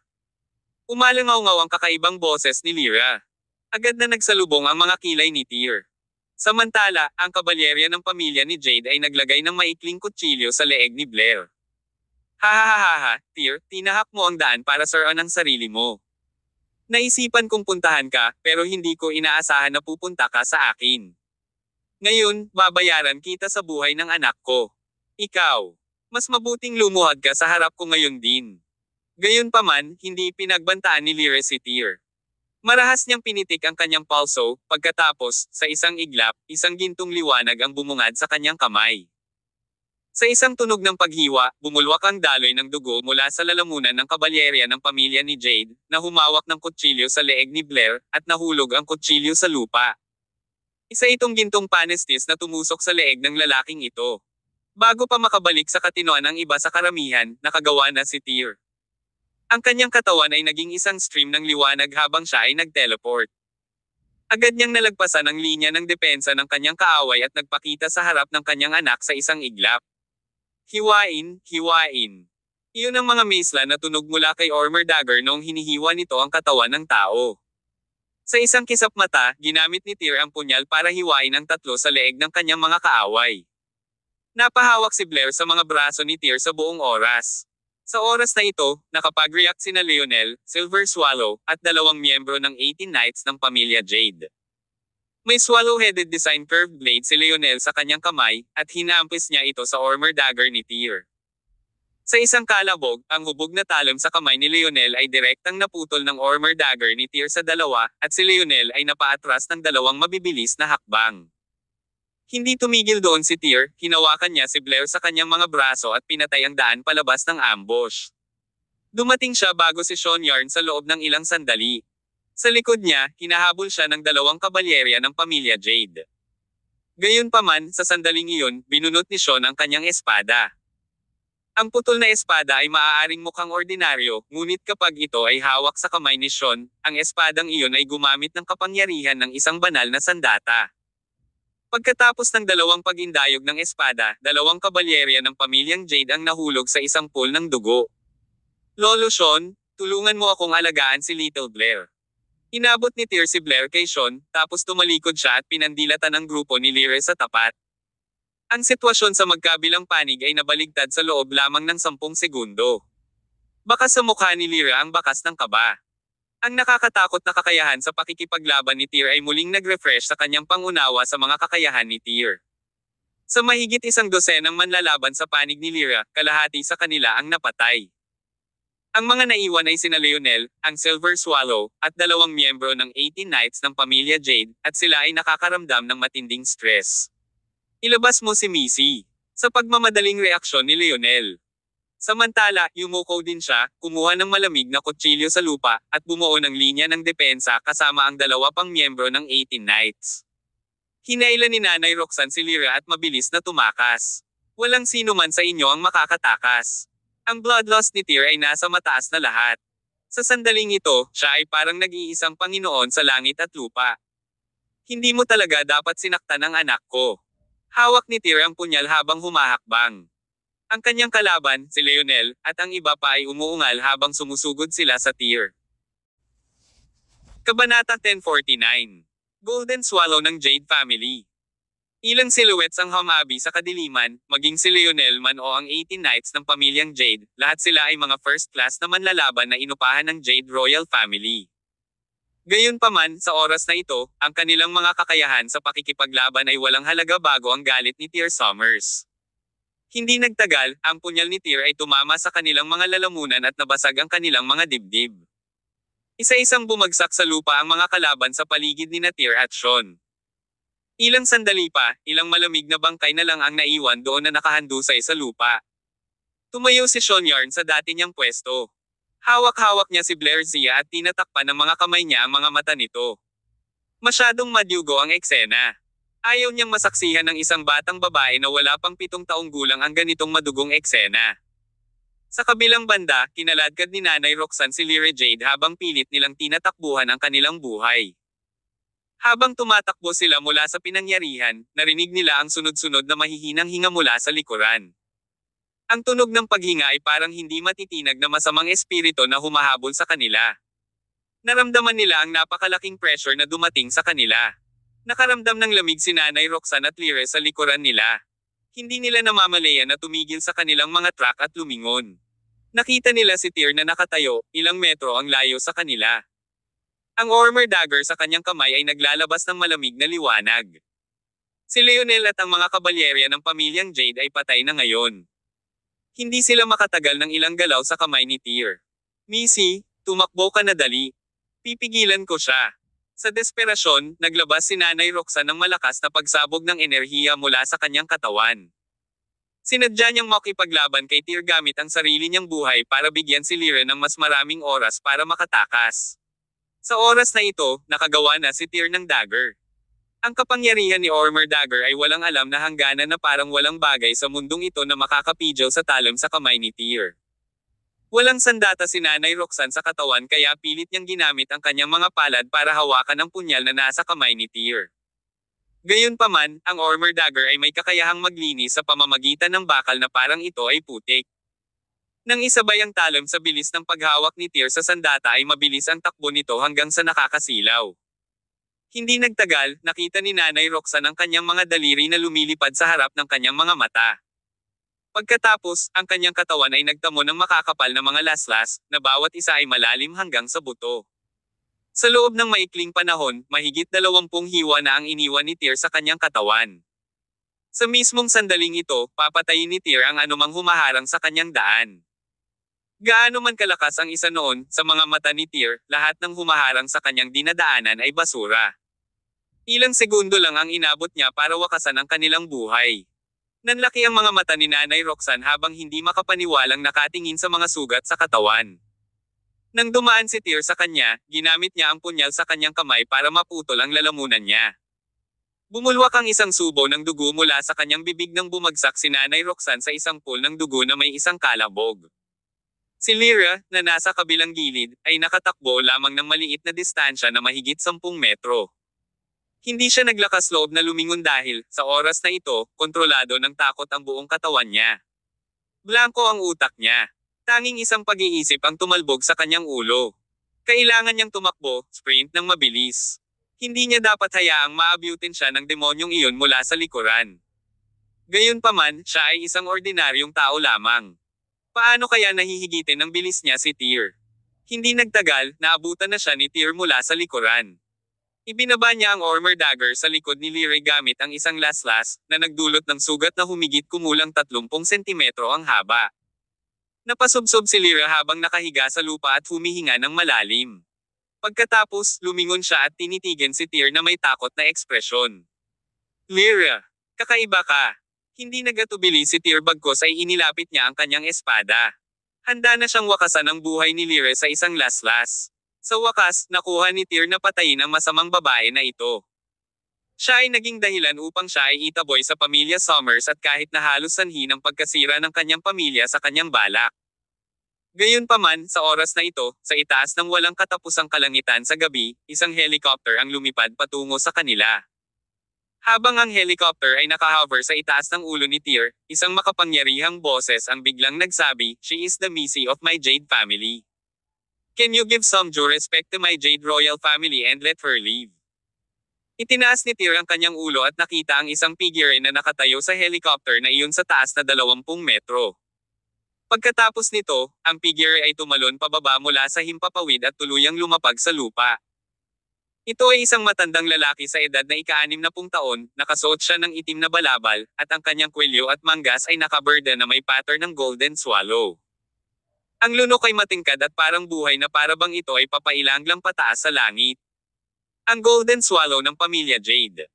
Umalangaw-ngaw ang kakaibang boses ni Lyra. Agad na nagsalubong ang mga kilay ni Tyr. Samantala, ang kabalyerya ng pamilya ni Jade ay naglagay ng maikling kutsilyo sa leeg ni Blair. Hahaha, Tyr, tinahak mo ang daan para saruan ang sarili mo. Naisipan kong puntahan ka, pero hindi ko inaasahan na pupunta ka sa akin. Ngayon, babayaran kita sa buhay ng anak ko. Ikaw, mas mabuting lumuhad ka sa harap ko ngayon din. Gayunpaman, hindi pinagbantaan ni Lyra si Tyr. Marahas niyang pinitik ang kanyang pulso, pagkatapos, sa isang iglap, isang gintong liwanag ang bumungad sa kanyang kamay. Sa isang tunog ng paghiwa, bumulwak ang daloy ng dugo mula sa lalamunan ng kabalyerya ng pamilya ni Jade, na humawak ng kutsilyo sa leeg ni Blair, at nahulog ang kutsilyo sa lupa. Isa itong gintong panestis na tumusok sa leeg ng lalaking ito. Bago pa makabalik sa katinoan ng iba sa karamihan, nakagawa na si Tyr. Ang kanyang katawan ay naging isang stream ng liwanag habang siya ay nag-teleport. Agad niyang nalagpasan ang linya ng depensa ng kanyang kaaway at nagpakita sa harap ng kanyang anak sa isang iglap. Hiwain, hiwain. Iyon ang mga mesla na tunog mula kay Ormer Dagger noong hinihiwa nito ang katawan ng tao. Sa isang kisap mata, ginamit ni Tyr ang punyal para hiwain ang tatlo sa leeg ng kanyang mga kaaway. Napahawak si Blair sa mga braso ni Tyr sa buong oras. Sa oras na ito, nakapag-react sina Lionel, Silver Swallow, at dalawang miyembro ng 18 Knights ng pamilya Jade. May swallow-headed design curved blade si Lionel sa kanyang kamay, at hinampis niya ito sa Ormer Dagger ni Tyr. Sa isang kalabog, ang hubog na talam sa kamay ni Lionel ay direktang naputol ng Ormer Dagger ni Tyr sa dalawa, at si Lionel ay napaatras ng dalawang mabibilis na hakbang. Hindi tumigil doon si Tyr, hinawakan niya si Blair sa kanyang mga braso at pinatay ang daan palabas ng ambush. Dumating siya bago si Sean Yarn sa loob ng ilang sandali. Sa likod niya, hinahabol siya ng dalawang kabalyerya ng pamilya Jade. Gayunpaman, sa sandaling iyon, binunot ni Sean ang kanyang espada. Ang putol na espada ay maaaring mukhang ordinaryo, ngunit kapag ito ay hawak sa kamay ni Sean, ang espadang iyon ay gumamit ng kapangyarihan ng isang banal na sandata. Pagkatapos ng dalawang pag-indayog ng espada, dalawang kabalyerya ng pamilyang Jade ang nahulog sa isang pool ng dugo. Lolo Sean, tulungan mo akong alagaan si Little Blair. Inabot ni Tyr si Blair kay Sean, tapos tumalikod siya at pinandilatan ang grupo ni Lyra sa tapat. Ang sitwasyon sa magkabilang panig ay nabaligtad sa loob lamang ng 10 segundo. Bakas sa mukha ni Lyra ang bakas ng kaba. Ang nakakatakot na kakayahan sa pakikipaglaban ni Tyr ay muling nag-refresh sa kanyang pangunawa sa mga kakayahan ni Tyr. Sa mahigit isang dosenang manlalaban sa panig ni Lyra, kalahati sa kanila ang napatay. Ang mga naiwan ay sina Leonel, ang Silver Swallow, at dalawang miyembro ng 18 Knights ng pamilya Jade, at sila ay nakakaramdam ng matinding stress. Ilabas mo si Missy. Sa pagmamadaling reaksyon ni Leonel. Samantala, yumuko din siya, kumuha ng malamig na kutsilyo sa lupa, at bumuo ng linya ng depensa kasama ang dalawa pang miyembro ng 18 Knights. Hinailan ni Nanay Roxanne si Lyra at mabilis na tumakas. Walang sino man sa inyo ang makakatakas. Ang bloodlust ni Tyr ay nasa mataas na lahat. Sa sandaling ito, siya ay parang nag-iisang Panginoon sa langit at lupa. Hindi mo talaga dapat sinaktan ang anak ko. Hawak ni Tyr ang punyal habang humahakbang. Ang kanyang kalaban, si Leonel, at ang iba pa ay umuungal habang sumusugod sila sa Tyr. Kabanata 1049. Golden Swallow ng Jade Family. Ilang silhouettes ang humabi sa kadiliman, maging si Leonel man o ang 18 Knights ng pamilyang Jade, lahat sila ay mga first class na manlalaban na inupahan ng Jade Royal Family. Gayunpaman, sa oras na ito, ang kanilang mga kakayahan sa pakikipaglaban ay walang halaga bago ang galit ni Tyr Summers. Hindi nagtagal, ang punyal ni Tyr ay tumama sa kanilang mga lalamunan at nabasag ang kanilang mga dibdib. Isa-isang bumagsak sa lupa ang mga kalaban sa paligid ni Tyr at Sean. Ilang sandali pa, ilang malamig na bangkay na lang ang naiwan doon na nakahandusay sa lupa. Tumayo si Sean Yarn sa dati niyang pwesto. Hawak-hawak niya si Blair Zia at tinatakpan ng mga kamay niya ang mga mata nito. Masyadong madyugo ang eksena. Ayaw niyang masaksihan ng isang batang babae na wala pang 7 taong gulang ang ganitong madugong eksena. Sa kabilang banda, kinaladkad ni Nanay Roxanne si Lyra Jade habang pilit nilang tinatakbuhan ang kanilang buhay. Habang tumatakbo sila mula sa pinangyarihan, narinig nila ang sunod-sunod na mahihinang hinga mula sa likuran. Ang tunog ng paghinga ay parang hindi matitinag na masamang espiritu na humahabol sa kanila. Naramdaman nila ang napakalaking pressure na dumating sa kanila. Nakaramdam ng lamig si Nanay Roxanne at Lyra sa likuran nila. Hindi nila namamalayan na tumigil sa kanilang mga truck at lumingon. Nakita nila si Tyr na nakatayo, ilang metro ang layo sa kanila. Ang armor dagger sa kanyang kamay ay naglalabas ng malamig na liwanag. Si Leonel at ang mga kabalyerya ng pamilyang Jade ay patay na ngayon. Hindi sila makatagal ng ilang galaw sa kamay ni Tyr. Missy, tumakbo ka na dali. Pipigilan ko siya. Sa desperasyon, naglabas si Nanay Roxanne ng malakas na pagsabog ng enerhiya mula sa kanyang katawan. Sinadya niyang makipaglaban kay Tyr gamit ang sarili niyang buhay para bigyan si Lyra ng mas maraming oras para makatakas. Sa oras na ito, nakagawa na si Tyr ng dagger. Ang kapangyarihan ni Armor Dagger ay walang alam na hangganan na parang walang bagay sa mundong ito na makakapidyaw sa talon sa kamay ni Tyr. Walang sandata si Nanay Roxanne sa katawan kaya pilit niyang ginamit ang kanyang mga palad para hawakan ang punyal na nasa kamay ni Tyr. Gayunpaman, ang Armor Dagger ay may kakayahang maglinis sa pamamagitan ng bakal na parang ito ay putik. Nang isabay ang talon sa bilis ng paghawak ni Tyr sa sandata ay mabilis ang takbo nito hanggang sa nakakasilaw. Hindi nagtagal, nakita ni Nanay Roxanne ang kanyang mga daliri na lumilipad sa harap ng kanyang mga mata. Pagkatapos, ang kanyang katawan ay nagtamo ng makakapal na mga laslas, na bawat isa ay malalim hanggang sa buto. Sa loob ng maikling panahon, mahigit 20 hiwa na ang iniwan ni Tyr sa kanyang katawan. Sa mismong sandaling ito, papatayin ni Tyr ang anumang humaharang sa kanyang daan. Gaano man kalakas ang isa noon, sa mga mata ni Tyr, lahat ng humaharang sa kanyang dinadaanan ay basura. Ilang segundo lang ang inabot niya para wakasan ang kanilang buhay. Nanlaki ang mga mata ni Nanay Roxanne habang hindi makapaniwalang nakatingin sa mga sugat sa katawan. Nang dumaan si Tyr sa kanya, ginamit niya ang punyal sa kanyang kamay para maputol ang lalamunan niya. Bumulwak ang isang subo ng dugo mula sa kanyang bibig nang bumagsak si Nanay Roxanne sa isang pool ng dugo na may isang kalabog. Si Lyra, na nasa kabilang gilid, ay nakatakbo lamang ng maliit na distansya na mahigit 10 metro. Hindi siya naglakas loob na lumingon dahil, sa oras na ito, kontrolado ng takot ang buong katawan niya. Blanko ang utak niya. Tanging isang pag-iisip ang tumalbog sa kanyang ulo. Kailangan niyang tumakbo, sprint ng mabilis. Hindi niya dapat hayaang maabutin siya ng demonyong iyon mula sa likuran. Gayunpaman, siya ay isang ordinaryong tao lamang. Paano kaya nahihigitin ng bilis niya si Tyr? Hindi nagtagal, naabutan na siya ni Tyr mula sa likuran. Ibinaba niya ang armor dagger sa likod ni Lyra gamit ang isang laslas, na nagdulot ng sugat na humigit kumulang 30 sentimetro ang haba. Napasubsob si Lyra habang nakahiga sa lupa at humihinga ng malalim. Pagkatapos, lumingon siya at tinitigan si Tyr na may takot na ekspresyon. Lyra, kakaiba ka. Hindi nagatubili si Tyr bagkos ay inilapit niya ang kanyang espada. Handa na siyang wakasan ang buhay ni Lyra sa isang laslas. Sa wakas, nakuha ni Tyr na patayin ang masamang babae na ito. Siya ay naging dahilan upang siya ay itaboy sa pamilya Summers at kahit na halos sanhi ng pagkasira ng kanyang pamilya sa kanyang balak. Gayunpaman, sa oras na ito, sa itaas ng walang katapusang kalangitan sa gabi, isang helicopter ang lumipad patungo sa kanila. Habang ang helicopter ay nakahover sa itaas ng ulo ni Tyr, isang makapangyarihang boses ang biglang nagsabi, "She is the Missy of my Jade family. Can you give some due respect to my Jade royal family and let her leave?" Itinaas ni Tyr ang kanyang ulo at nakita ang isang figure na nakatayo sa helicopter na iyon sa taas na 20 metro. Pagkatapos nito, ang figure ay tumalon pababa mula sa himpapawid at tuluyang lumapag sa lupa. Ito ay isang matandang lalaki sa edad na ika-60 taon, nakasuot siya ng itim na balabal, at ang kanyang kwelyo at manggas ay nakaberda na may pattern ng golden swallow. Ang lunok ay matingkad at parang buhay na parabang ito ay papailanglang pataas sa langit. Ang golden swallow ng pamilya Jade.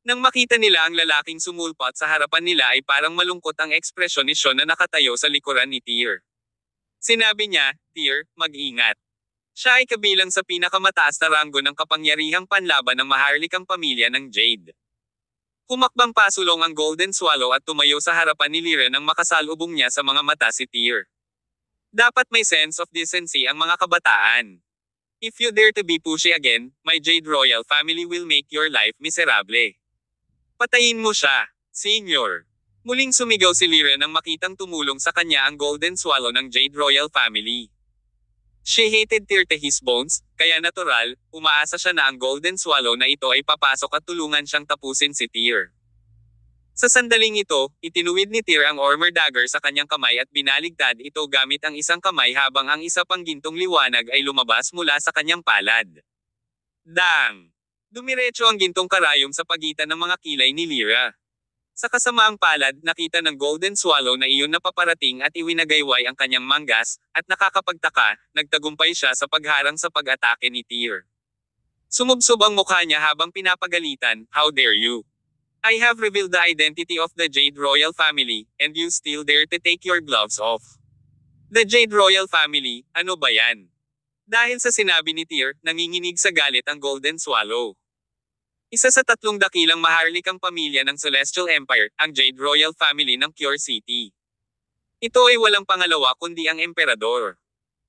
Nang makita nila ang lalaking sumulpot sa harapan nila ay parang malungkot ang ekspresyon ni Sean na nakatayo sa likuran ni Tyr. Sinabi niya, "Tyr, mag-ingat." Siya ay kabilang sa pinakamataas na ranggo ng kapangyarihang panlaban ng maharlikang pamilya ng Jade. Humakbang pasulong ang golden swallow at tumayo sa harapan ni Lyra nang makasalubong niya sa mga mata si Tyr. Dapat may sense of decency ang mga kabataan. If you dare to be pushy again, my Jade royal family will make your life miserable. Patayin mo siya, Senior. Muling sumigaw si Lyra nang makitang tumulong sa kanya ang golden swallow ng Jade royal family. She hated Tyr to his bones, kaya natural, umaasa siya na ang golden swallow na ito ay papasok at tulungan siyang tapusin si Tyr. Sa sandaling ito, itinuwid ni Tyr ang armor dagger sa kanyang kamay at binaligtad ito gamit ang isang kamay habang ang isa pang gintong liwanag ay lumabas mula sa kanyang palad. Dang! Dumiretso ang gintong karayom sa pagitan ng mga kilay ni Lyra. Sa kasamaang palad, nakita ng golden swallow na iyon na paparating at iwinagayway ang kanyang manggas, at nakakapagtaka, nagtagumpay siya sa pagharang sa pag-atake ni Tyr. Sumubsob ang mukha niya habang pinapagalitan, "How dare you? I have revealed the identity of the Jade royal family, and you still dare to take your gloves off." The Jade royal family, ano ba yan? Dahil sa sinabi ni Tyr, nanginginig sa galit ang golden swallow. Isa sa 3 dakilang maharlikang pamilya ng Celestial Empire, ang Jade royal family ng Cure City. Ito ay walang pangalawa kundi ang emperador.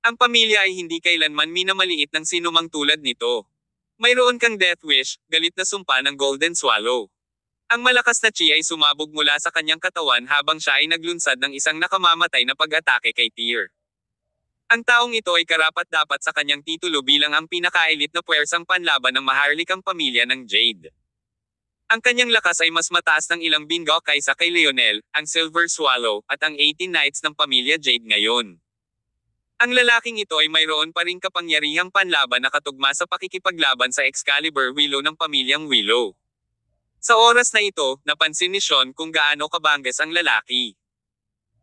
Ang pamilya ay hindi kailanman minamaliit ng sinumang tulad nito. Mayroon kang death wish, galit na sumpa ng golden swallow. Ang malakas na chi ay sumabog mula sa kanyang katawan habang siya ay naglunsad ng isang nakamamatay na pag-atake kay Tyr. Ang taong ito ay karapat-dapat sa kanyang titulo bilang ang pinaka-elite na puwersang panlaban ng maharlikang pamilya ng Jade. Ang kanyang lakas ay mas mataas ng ilang bingo kaysa kay Lionel, ang Silver Swallow, at ang 18 Knights ng pamilya Jade ngayon. Ang lalaking ito ay mayroon pa ring kapangyarihang panlaban na katugma sa pakikipaglaban sa Excalibur Willow ng pamilyang Willow. Sa oras na ito, napansin ni Sean kung gaano kabangges ang lalaki.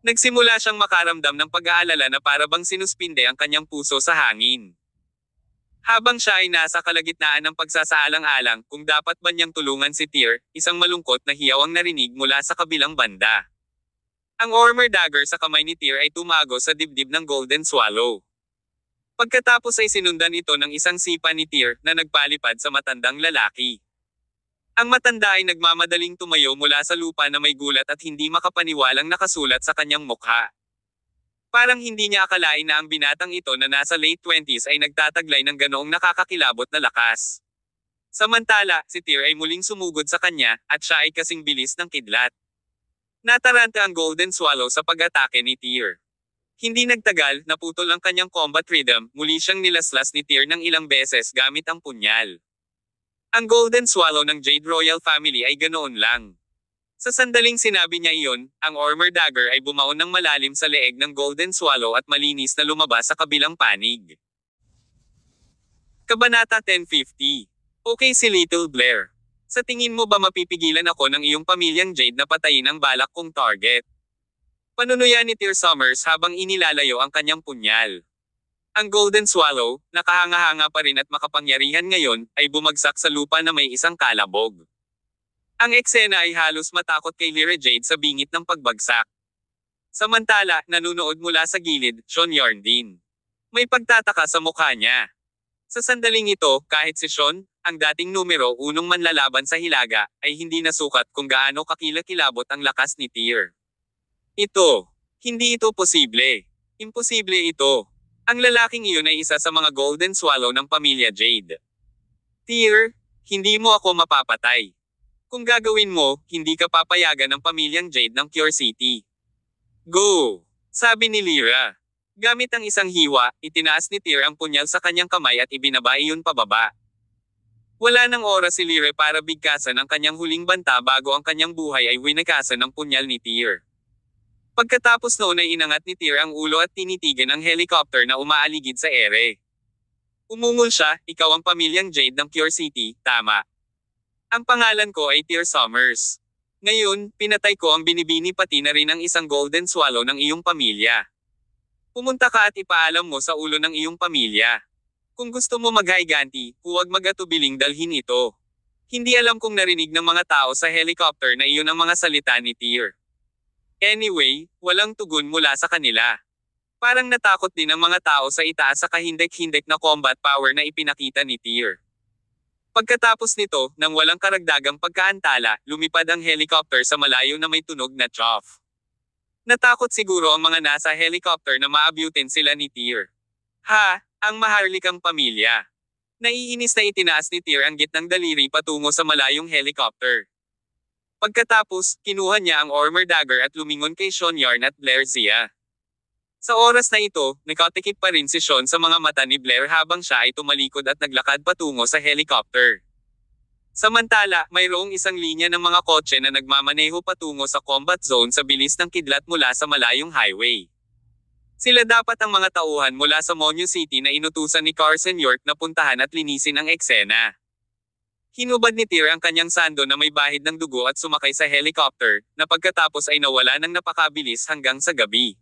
Nagsimula siyang makaramdam ng pag-aalala na parabang sinuspinde ang kanyang puso sa hangin. Habang siya ay nasa kalagitnaan ng pagsasaalang-alang kung dapat ba niyang tulungan si Tyr, isang malungkot na hiyaw ang narinig mula sa kabilang banda. Ang armor dagger sa kamay ni Tyr ay tumago sa dibdib ng golden swallow. Pagkatapos ay sinundan ito ng isang sipa ni Tyr na nagpalipad sa matandang lalaki. Ang matanda ay nagmamadaling tumayo mula sa lupa na may gulat at hindi makapaniwalang nakasulat sa kanyang mukha. Parang hindi niya akalain na ang binatang ito na nasa late 20s ay nagtataglay ng ganoong nakakakilabot na lakas. Samantala, si Tyr ay muling sumugod sa kanya, at siya ay kasing bilis ng kidlat. Nataranta ang golden swallow sa pag-atake ni Tyr. Hindi nagtagal, naputol ang kanyang combat rhythm, muli siyang nilaslas ni Tyr ng ilang beses gamit ang punyal. Ang golden swallow ng Jade royal family ay ganoon lang. Sa sandaling sinabi niya iyon, ang armor dagger ay bumaon ng malalim sa leeg ng golden swallow at malinis na lumabas sa kabilang panig. Kabanata 1050. Okay si Little Blair. Sa tingin mo ba mapipigilan ako ng iyong pamilyang Jade na patayin ang balak kong target? Panunuya ni Tyr Summers habang inilalayo ang kanyang punyal. Ang Golden Swallow, nakahanga-hanga pa rin at makapangyarihan ngayon, ay bumagsak sa lupa na may isang kalabog. Ang eksena ay halos matakot kay Lyra Jade sa bingit ng pagbagsak. Samantala, nanunood mula sa gilid, Sean Yarndin. May pagtataka sa mukha niya. Sa sandaling ito, kahit si Sean, ang dating numero unong manlalaban sa Hilaga, ay hindi nasukat kung gaano kakilakilabot ang lakas ni Tyr. Hindi ito posible. Imposible ito. Ang lalaking iyon ay isa sa mga Golden Swallow ng pamilya Jade. Tyr, hindi mo ako mapapatay. Kung gagawin mo, hindi ka papayagan ng pamilyang Jade ng Cure City. Go! Sabi ni Lyra. Gamit ang isang hiwa, itinaas ni Tyr ang punyal sa kanyang kamay at ibinaba iyon pababa. Wala nang oras si Lyra para bigkasan ang kanyang huling banta bago ang kanyang buhay ay winakasan ng punyal ni Tyr. Pagkatapos noon ay inangat ni Tyr ang ulo at tinitigan ang helicopter na umaaligid sa ere. Umungol siya, ikaw ang pamilyang Jade ng Cure City, tama. Ang pangalan ko ay Tyr Summers. Ngayon, pinatay ko ang binibini pati na rin ang isang Golden Swallow ng iyong pamilya. Pumunta ka at ipaalam mo sa ulo ng iyong pamilya. Kung gusto mo maghiganti, huwag mag-atubiling dalhin ito. Hindi alam kung narinig ng mga tao sa helicopter na iyon ang mga salita ni Tyr. Anyway, walang tugon mula sa kanila. Parang natakot din ang mga tao sa itaas sa kahindek-hindek na combat power na ipinakita ni Tyr. Pagkatapos nito, nang walang karagdagang pagkaantala, lumipad ang helicopter sa malayo na may tunog na choff. Natakot siguro ang mga nasa helicopter na maabutin sila ni Tyr. Ang maharlikang pamilya. Naiinis na itinaas ni Tyr ang gitnang daliri patungo sa malayong helicopter. Pagkatapos, kinuha niya ang armor dagger at lumingon kay Sean Yarn at Blair Zia. Sa oras na ito, nakatikip pa rin si Sean sa mga mata ni Blair habang siya ay tumalikod at naglakad patungo sa helicopter. Samantala, mayroong isang linya ng mga kotse na nagmamaneho patungo sa combat zone sa bilis ng kidlat mula sa malayong highway. Sila dapat ang mga tauhan mula sa Monyo City na inutusan ni Carson York na puntahan at linisin ang eksena. Hinubad ni Tyr ang kanyang sando na may bahid ng dugo at sumakay sa helicopter, na pagkatapos ay nawala ng napakabilis hanggang sa gabi.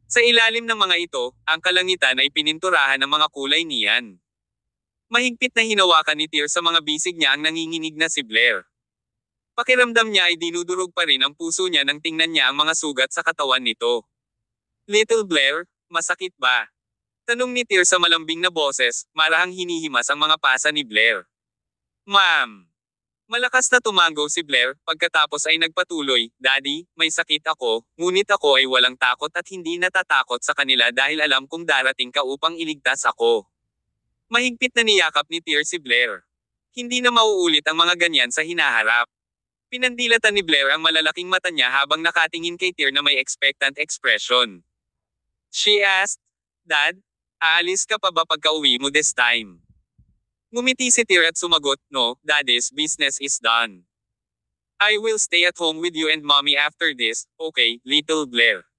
Sa ilalim ng mga ito, ang kalangitan ay pininturahan ng mga kulay niyan. Mahigpit na hinawakan ni Tyr sa mga bisig niya ang nanginginig na si Blair. Pakiramdam niya ay dinudurog pa rin ang puso niya nang tingnan niya ang mga sugat sa katawan nito. Little Blair, masakit ba? Tanong ni Tyr sa malambing na boses, marahang hinihimas ang mga pasa ni Blair. Ma'am. Malakas na tumango si Blair, pagkatapos ay nagpatuloy, Daddy, may sakit ako, ngunit ako ay walang takot at hindi natatakot sa kanila dahil alam kong darating ka upang iligtas ako. Mahigpit na niyakap ni Tyr si Blair. Hindi na mauulit ang mga ganyan sa hinaharap. Pinandilatan ni Blair ang malalaking mata niya habang nakatingin kay Tyr na may expectant expression. She asked, Dad, aalis ka pa ba pagka-uwi mo this time? Ngumiti si Tyr at sumagot, No, Daddy's business is done. I will stay at home with you and Mommy after this, okay, Little Blair.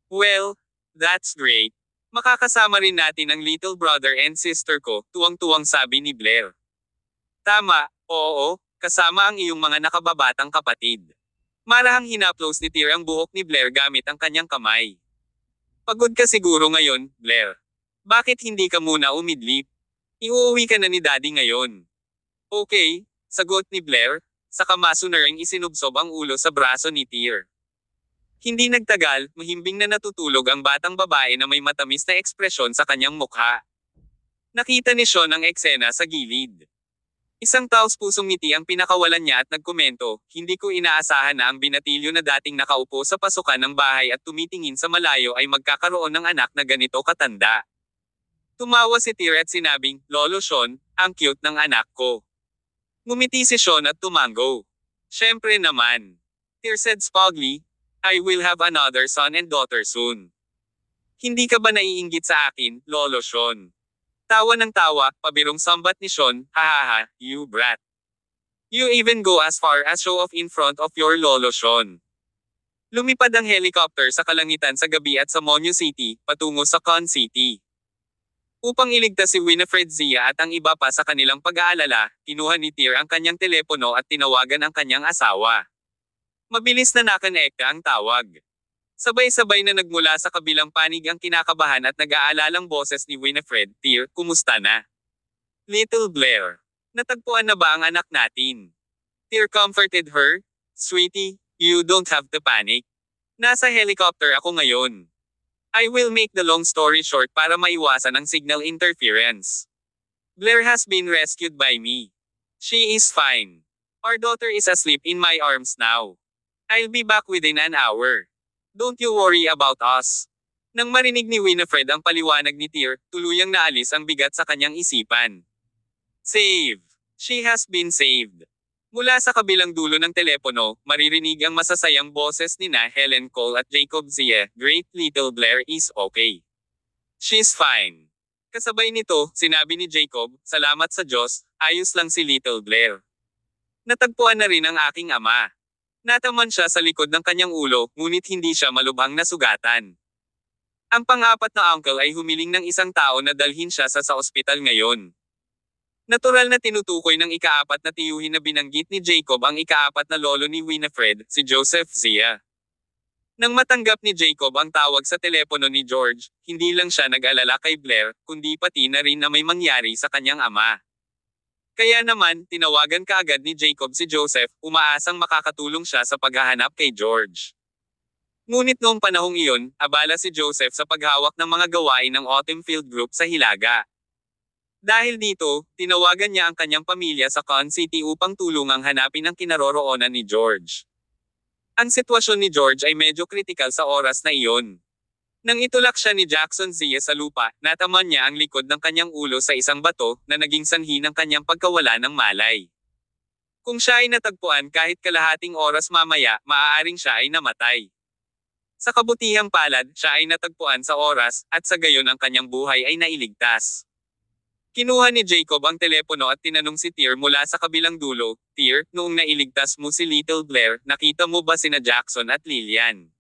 Well, that's great. Makakasama rin natin ang little brother and sister ko, tuwang-tuwang sabi ni Blair. Tama, oo, kasama ang iyong mga nakababatang kapatid. Marahang hinaplos ni Tyr ang buhok ni Blair gamit ang kanyang kamay. Pagod ka siguro ngayon, Blair. Bakit hindi ka muna umidlip? Iuuwi ka na ni Daddy ngayon. Okay, sagot ni Blair, saka masunaring isinubsob ang ulo sa braso ni Tyr. Hindi nagtagal, mahimbing na natutulog ang batang babae na may matamis na ekspresyon sa kanyang mukha. Nakita ni Sean ang eksena sa gilid. Isang taos-pusong ngiti ang pinakawalan niya at nagkomento, hindi ko inaasahan na ang binatilyo na dating nakaupo sa pasukan ng bahay at tumitingin sa malayo ay magkakaroon ng anak na ganito katanda. Tumawa si Tyr at sinabing, Lolo Sean, ang cute ng anak ko. Ngumiti si Sean at tumango. Syempre naman. Tyr said spoggily, I will have another son and daughter soon. Hindi ka ba naiinggit sa akin, Lolo Sean? Tawa ng tawa, pabirong sambat ni Sean, hahaha, you brat. You even go as far as show off in front of your Lolo Sean. Lumipad ang helicopter sa kalangitan sa gabi at sa Monyo City, patungo sa Con City. Upang iligtas si Winifred Zia at ang iba pa sa kanilang pag-aalala, kinuha ni Tyr ang kanyang telepono at tinawagan ang kanyang asawa. Mabilis na nakonekta ang tawag. Sabay-sabay na nagmula sa kabilang panig ang kinakabahan at nag-aalalang boses ni Winifred. Tyr, kumusta na? Little Blair. Natagpuan na ba ang anak natin? Tyr comforted her. Sweetie, you don't have to panic. Nasa helicopter ako ngayon. I will make the long story short para maiwasan ang signal interference. Blair has been rescued by me. She is fine. Our daughter is asleep in my arms now. I'll be back within an hour. Don't you worry about us. Nang marinig ni Winifred ang paliwanag ni Tyr, tuluyang naalis ang bigat sa kanyang isipan. Save. She has been saved. Mula sa kabilang dulo ng telepono, maririnig ang masasayang boses nina Helen Cole at Jacob Zia. Great, little Blair is okay. She's fine. Kasabay nito, sinabi ni Jacob, salamat sa Diyos, ayos lang si little Blair. Natagpuan na rin ang aking ama. Nataman siya sa likod ng kanyang ulo, ngunit hindi siya malubhang nasugatan. Ang pang-apat na uncle ay humiling ng isang tao na dalhin siya sa ospital ngayon. Natural na tinutukoy ng ika-4 na tiyuhin na binanggit ni Jacob ang ika-4 na lolo ni Winifred, si Joseph Zia. Nang matanggap ni Jacob ang tawag sa telepono ni George, hindi lang siya nag-alala kay Blair, kundi pati na rin na may mangyari sa kanyang ama. Kaya naman, tinawagan kaagad ni Jacob si Joseph, umaasang makakatulong siya sa paghahanap kay George. Ngunit noong panahong iyon, abala si Joseph sa paghawak ng mga gawain ng Autumn Field Group sa Hilaga. Dahil dito, tinawagan niya ang kanyang pamilya sa Con City upang tulungang hanapin ang kinaroroonan ni George. Ang sitwasyon ni George ay medyo kritikal sa oras na iyon. Nang itulak siya ni Jackson Zia sa lupa, nataman niya ang likod ng kanyang ulo sa isang bato na naging sanhi ng kanyang pagkawala ng malay. Kung siya ay natagpuan kahit kalahating oras mamaya, maaaring siya ay namatay. Sa kabutihang palad, siya ay natagpuan sa oras, at sa gayon ang kanyang buhay ay nailigtas. Kinuha ni Jacob ang telepono at tinanong si Tyr mula sa kabilang dulo, Tyr, noong nailigtas mo si Little Blair, nakita mo ba sina Jackson at Lillian?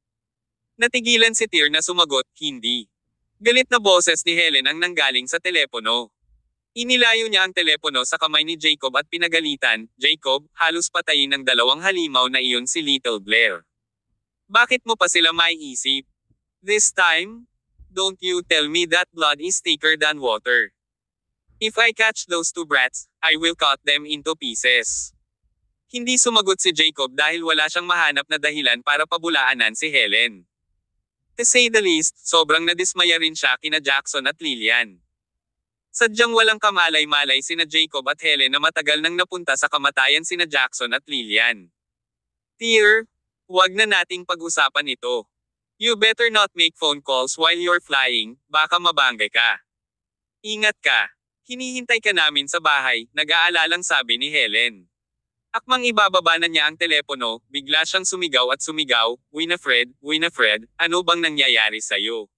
Natigilan si Tyr na sumagot, hindi. Galit na boses ni Helen ang nanggaling sa telepono. Inilayo niya ang telepono sa kamay ni Jacob at pinagalitan, Jacob, halos patayin ng 2 halimaw na iyon si Little Blair. Bakit mo pa sila maiisip? This time? Don't you tell me that blood is thicker than water. If I catch those 2 brats, I will cut them into pieces. Hindi sumagot si Jacob dahil wala siyang mahanap na dahilan para pabulaanan si Helen. To say the least, sobrang nadismaya rin siya kina Jackson at Lillian. Sadyang walang kamalay-malay sina Jacob at Helen na matagal nang napunta sa kamatayan sina Jackson at Lillian. Tyr, huwag na nating pag-usapan ito. You better not make phone calls while you're flying, baka mabangga ka. Ingat ka. Hinihintay ka namin sa bahay, nag-aalalang sabi ni Helen. Akmang ibababa na niya ang telepono, bigla siyang sumigaw at sumigaw, Winifred, Winifred, ano bang nangyayari sa'yo?